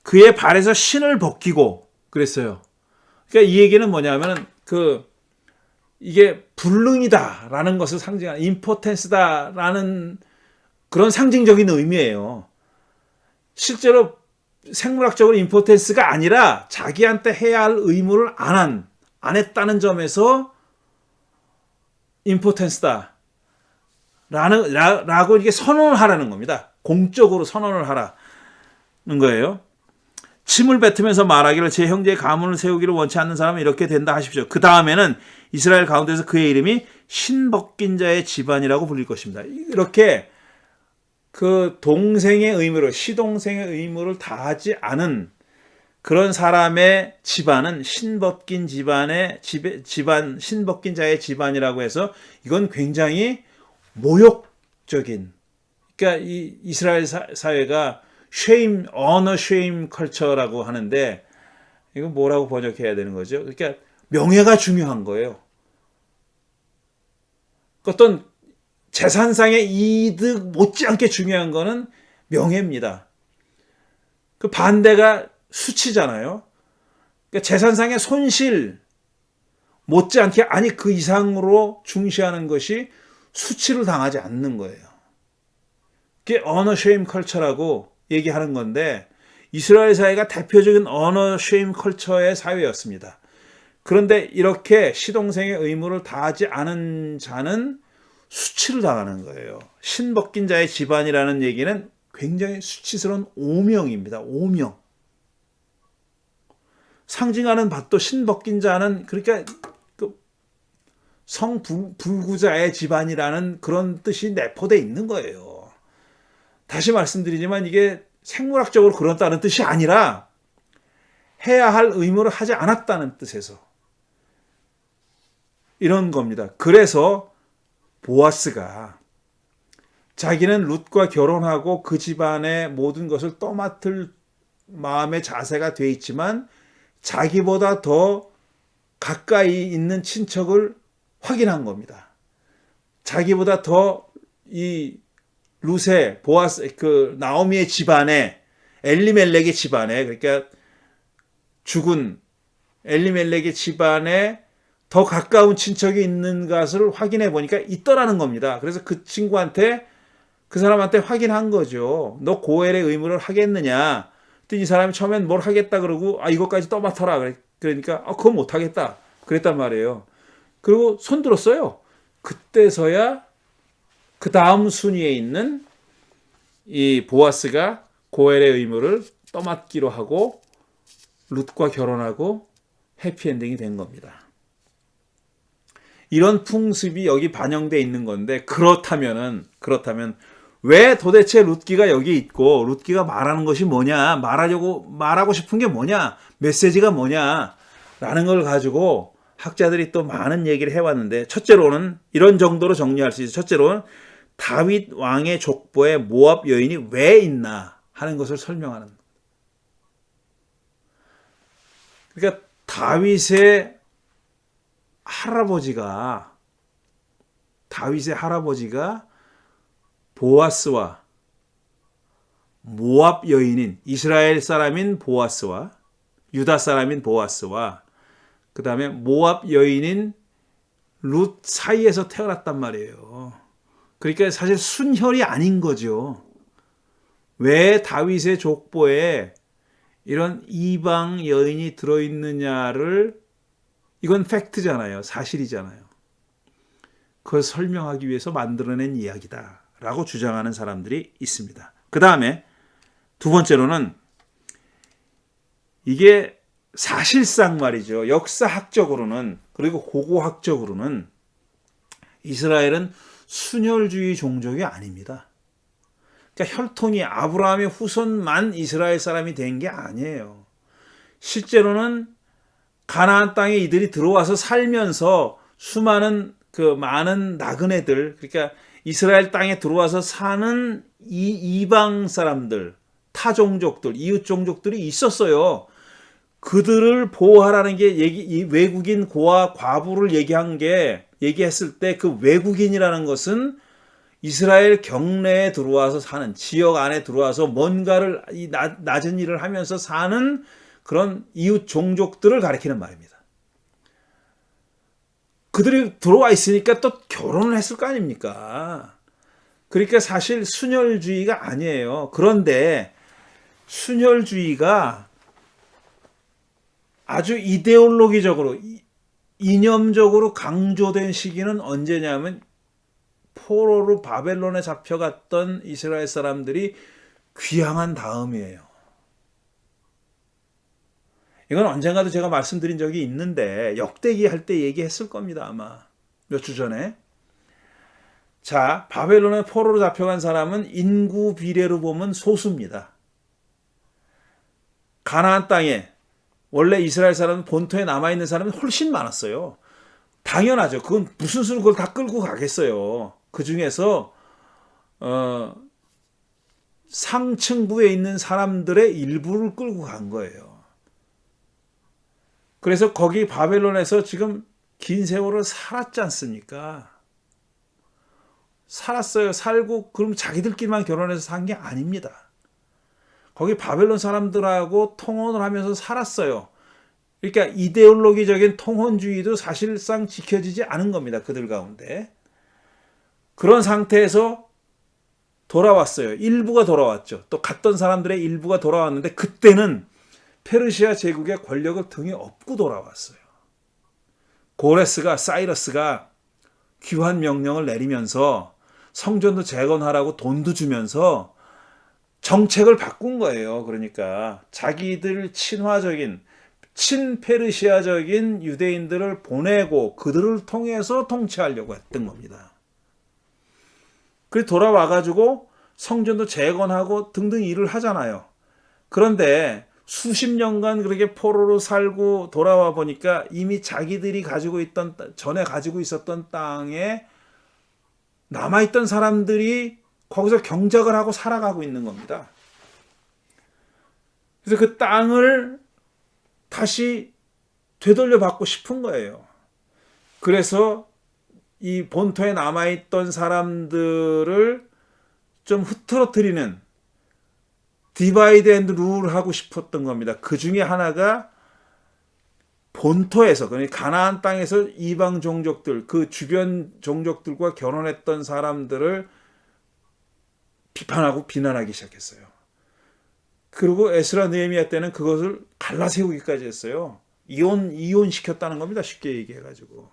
그의 발에서 신을 벗기고 그랬어요. 그러니까 이 얘기는 뭐냐면은 이게 불능이다라는 것을 상징하는, 임포텐스다라는 그런 상징적인 의미예요. 실제로 생물학적으로 임포텐스가 아니라 자기한테 해야 할 의무를 안 했다는 점에서 임포텐스다. 라고 이게 선언을 하라는 겁니다. 공적으로 선언을 하라는 거예요. 침을 뱉으면서 말하기를 제 형제의 가문을 세우기를 원치 않는 사람은 이렇게 된다 하십시오. 그 다음에는 이스라엘 가운데서 그의 이름이 신벗긴 자의 집안이라고 불릴 것입니다. 이렇게 그 동생의 의무를, 시동생의 의무를 다하지 않은 그런 사람의 집안은 신벗긴 집안, 신벗긴 자의 집안이라고 해서 이건 굉장히 모욕적인, 그러니까 이 이스라엘 사회가 언어 쉐임 컬처라고 하는데, 이건 뭐라고 번역해야 되는 거죠? 그러니까 명예가 중요한 거예요. 어떤 재산상의 이득 못지않게 중요한 거는 명예입니다. 그 반대가 수치잖아요. 그러니까 재산상의 손실 못지않게, 아니 그 이상으로 중시하는 것이 수치를 당하지 않는 거예요. 그게 언어 쉐임 컬처라고 얘기하는 건데, 이스라엘 사회가 대표적인 언어 쉐임 컬처의 사회였습니다. 그런데 이렇게 시동생의 의무를 다하지 않은 자는 수치를 당하는 거예요. 신벗긴 자의 집안이라는 얘기는 굉장히 수치스러운 오명입니다. 오명. 상징하는 밭도 신벗긴 자는, 그러니까 성불구자의 집안이라는 그런 뜻이 내포되어 있는 거예요. 다시 말씀드리지만 이게 생물학적으로 그렇다는 뜻이 아니라 해야 할 의무를 하지 않았다는 뜻에서 이런 겁니다. 그래서 보아스가 자기는 룻과 결혼하고 그 집안의 모든 것을 떠맡을 마음의 자세가 돼 있지만 자기보다 더 가까이 있는 친척을 확인한 겁니다. 자기보다 더 이 룻의 보아스, 그 나오미의 집안에, 엘리멜렉의 집안에, 그러니까 죽은 엘리멜렉의 집안에 더 가까운 친척이 있는 것을 확인해 보니까 있더라는 겁니다. 그래서 그 친구한테, 그 사람한테 확인한 거죠. 너 고엘의 의무를 하겠느냐? 이 사람이 처음엔 뭘 하겠다 그러고, 이것까지 떠맡아라. 그러니까 그건 못 하겠다. 그랬단 말이에요. 그리고 손 들었어요. 그때서야 그 다음 순위에 있는 이 보아스가 고엘의 의무를 떠맡기로 하고 룻과 결혼하고 해피엔딩이 된 겁니다. 이런 풍습이 여기 반영되어 있는 건데, 그렇다면 왜 도대체 룻기가 여기 있고 룻기가 말하는 것이 뭐냐, 말하고 싶은 게 뭐냐, 메시지가 뭐냐 라는 걸 가지고 학자들이 또 많은 얘기를 해왔는데, 첫째로는 이런 정도로 정리할 수 있어요. 첫째로는 다윗 왕의 족보에 모압 여인이 왜 있나 하는 것을 설명하는 겁니다. 그러니까 다윗의 할아버지가 보아스와 모압 여인인 이스라엘 사람인 보아스와 유다 사람인 보아스와 그 다음에 모압 여인인 룻 사이에서 태어났단 말이에요. 그러니까 사실 순혈이 아닌 거죠. 왜 다윗의 족보에 이런 이방 여인이 들어있느냐를, 이건 팩트잖아요. 사실이잖아요. 그걸 설명하기 위해서 만들어낸 이야기다라고 주장하는 사람들이 있습니다. 그 다음에 두 번째로는 이게 사실상 말이죠. 역사학적으로는, 그리고 고고학적으로는 이스라엘은 순혈주의 종족이 아닙니다. 그러니까 혈통이 아브라함의 후손만 이스라엘 사람이 된 게 아니에요. 실제로는 가나안 땅에 이들이 들어와서 살면서 수많은 많은 나그네들, 그러니까 이스라엘 땅에 들어와서 사는 이 이방 사람들, 타 종족들, 이웃 종족들이 있었어요. 그들을 보호하라는 게 이 외국인 고아 과부를 얘기했을 때 그 외국인이라는 것은 이스라엘 경내에 들어와서 사는, 지역 안에 들어와서 뭔가를 낮은 일을 하면서 사는 그런 이웃 종족들을 가리키는 말입니다. 그들이 들어와 있으니까 또 결혼을 했을 거 아닙니까? 그러니까 사실 순혈주의가 아니에요. 그런데 순혈주의가 아주 이데올로기적으로 이념적으로 강조된 시기는 언제냐면 포로로 바벨론에 잡혀갔던 이스라엘 사람들이 귀향한 다음이에요. 이건 언젠가도 제가 말씀드린 적이 있는데 역대기 할 때 얘기했을 겁니다. 아마 몇 주 전에. 자, 바벨론에 포로로 잡혀간 사람은 인구 비례로 보면 소수입니다. 가나안 땅에 원래 이스라엘 사람은 본토에 남아있는 사람이 훨씬 많았어요. 당연하죠. 그건 무슨 수로 그걸 다 끌고 가겠어요. 그 중에서 상층부에 있는 사람들의 일부를 끌고 간 거예요. 그래서 거기 바벨론에서 지금 긴 세월을 살았지 않습니까? 살았어요. 살고 그럼 자기들끼리만 결혼해서 산 게 아닙니다. 거기 바벨론 사람들하고 통혼을 하면서 살았어요. 그러니까 이데올로기적인 통혼주의도 사실상 지켜지지 않은 겁니다. 그들 가운데. 그런 상태에서 돌아왔어요. 일부가 돌아왔죠. 또 갔던 사람들의 일부가 돌아왔는데 그때는 페르시아 제국의 권력을 등에 업고 돌아왔어요. 고레스가 사이러스가 귀환 명령을 내리면서 성전도 재건하라고 돈도 주면서 정책을 바꾼 거예요. 그러니까 자기들 친화적인 친페르시아적인 유대인들을 보내고 그들을 통해서 통치하려고 했던 겁니다. 그래서 돌아와가지고 성전도 재건하고 등등 일을 하잖아요. 그런데 수십 년간 그렇게 포로로 살고 돌아와 보니까 이미 자기들이 가지고 있던 전에 가지고 있었던 땅에 남아있던 사람들이 거기서 경작을 하고 살아가고 있는 겁니다. 그래서 그 땅을 다시 되돌려 받고 싶은 거예요. 그래서 이 본토에 남아있던 사람들을 좀 흐트러뜨리는 디바이드 앤드 룰을 하고 싶었던 겁니다. 그 중에 하나가 본토에서, 그러니까 가나안 땅에서 이방 종족들, 그 주변 종족들과 결혼했던 사람들을 비판하고 비난하기 시작했어요. 그리고 에스라 느헤미야 때는 그것을 갈라세우기까지 했어요. 이혼시켰다는 겁니다. 쉽게 얘기해가지고.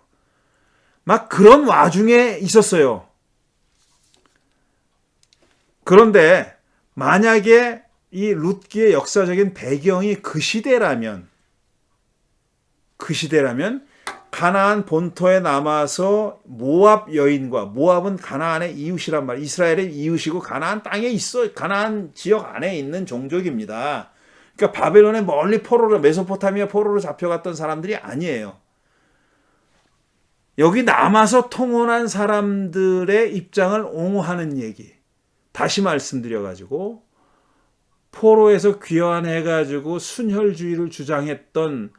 막 그런 와중에 있었어요. 그런데 만약에 이 룻기의 역사적인 배경이 그 시대라면 가나안 본토에 남아서 모압 여인과, 모압은 가나안의 이웃이란 말이에요. 이스라엘의 이웃이고 가나안 땅에 있어, 가나안 지역 안에 있는 종족입니다. 그러니까 바벨론에 멀리 메소포타미아 포로로 잡혀갔던 사람들이 아니에요. 여기 남아서 통혼한 사람들의 입장을 옹호하는 얘기. 다시 말씀드려가지고 포로에서 귀환해가지고 순혈주의를 주장했던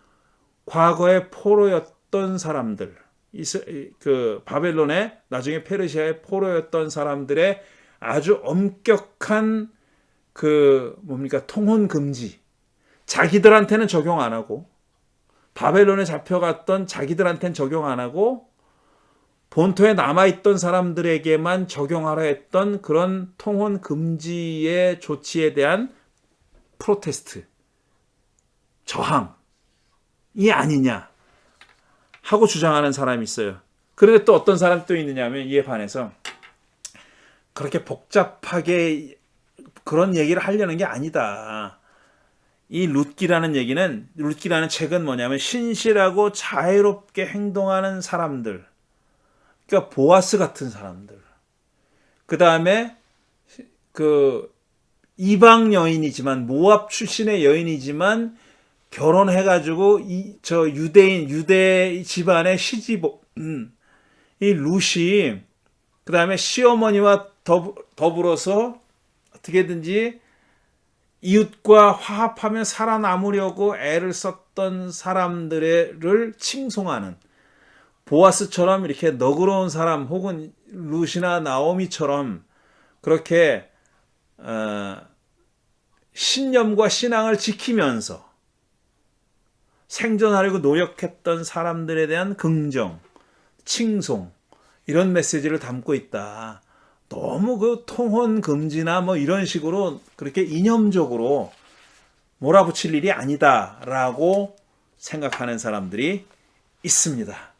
과거의 포로였던 사람들, 그 바벨론에 나중에 페르시아의 포로였던 사람들의 아주 엄격한 통혼 금지. 자기들한테는 적용 안 하고 바벨론에 잡혀갔던 자기들한테는 적용 안 하고 본토에 남아있던 사람들에게만 적용하라 했던 그런 통혼 금지의 조치에 대한 프로테스트, 저항이 아니냐 하고 주장하는 사람이 있어요. 그런데 또 어떤 사람이 또 있느냐면 이에 반해서 그렇게 복잡하게 그런 얘기를 하려는 게 아니다. 이 룻기라는 책은 뭐냐면 신실하고 자유롭게 행동하는 사람들, 그러니까 보아스 같은 사람들, 그 다음에 이방 여인이지만 모압 출신의 여인이지만 결혼해가지고 유대 집안의 시집 이 룻이 그 다음에 시어머니와 더불어서 어떻게든지 이웃과 화합하며 살아남으려고 애를 썼던 사람들을 칭송하는, 보아스처럼 이렇게 너그러운 사람, 혹은 룻이나 나오미처럼 그렇게 신념과 신앙을 지키면서 생존하려고 노력했던 사람들에 대한 긍정, 칭송, 이런 메시지를 담고 있다. 너무 그 통혼 금지나 뭐 이런 식으로 그렇게 이념적으로 몰아붙일 일이 아니다라고 생각하는 사람들이 있습니다.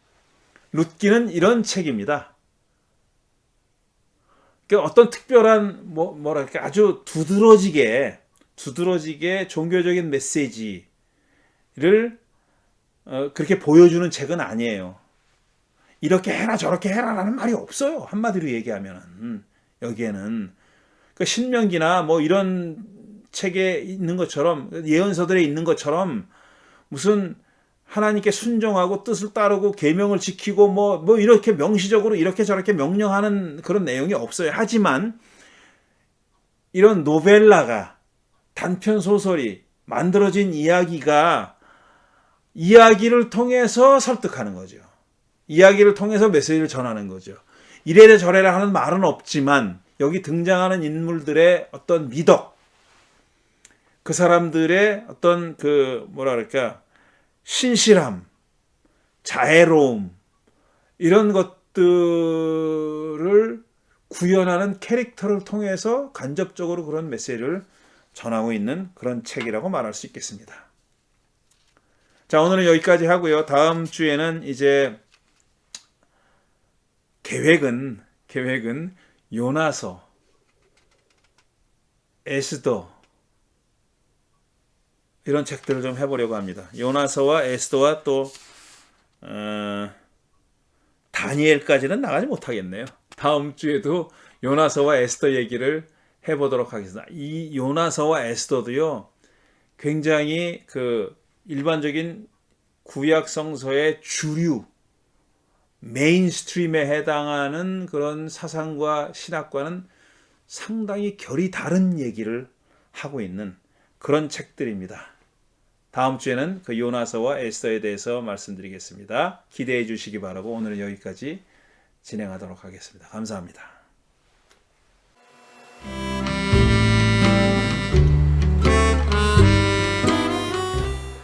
룻기는 이런 책입니다. 그러니까 어떤 특별한 뭐랄까 아주 두드러지게 종교적인 메시지를 그렇게 보여주는 책은 아니에요. 이렇게 해라 저렇게 해라라는 말이 없어요. 한마디로 얘기하면은 여기에는 그 신명기나 뭐 이런 책에 있는 것처럼 예언서들에 있는 것처럼 무슨 하나님께 순종하고 뜻을 따르고 계명을 지키고 뭐 이렇게 명시적으로 이렇게 저렇게 명령하는 그런 내용이 없어요. 하지만 이런 노벨라가 단편 소설이 만들어진 이야기가 이야기를 통해서 설득하는 거죠. 이야기를 통해서 메시지를 전하는 거죠. 이래라 저래라 하는 말은 없지만 여기 등장하는 인물들의 어떤 미덕, 그 사람들의 어떤 그 뭐라 그럴까 신실함, 자애로움 이런 것들을 구현하는 캐릭터를 통해서 간접적으로 그런 메시지를 전하고 있는 그런 책이라고 말할 수 있겠습니다. 자, 오늘은 여기까지 하고요. 다음 주에는 이제 계획은 요나서, 에스더 이런 책들을 좀 해보려고 합니다. 요나서와 에스더와 또 다니엘까지는 나가지 못하겠네요. 다음 주에도 요나서와 에스더 얘기를 해보도록 하겠습니다. 이 요나서와 에스더도요, 굉장히 그 일반적인 구약 성서의 주류 메인스트림에 해당하는 그런 사상과 신학과는 상당히 결이 다른 얘기를 하고 있는 그런 책들입니다. 다음 주에는 그 요나서와 에스더에 대해서 말씀드리겠습니다. 기대해 주시기 바라고 오늘은 여기까지 진행하도록 하겠습니다. 감사합니다.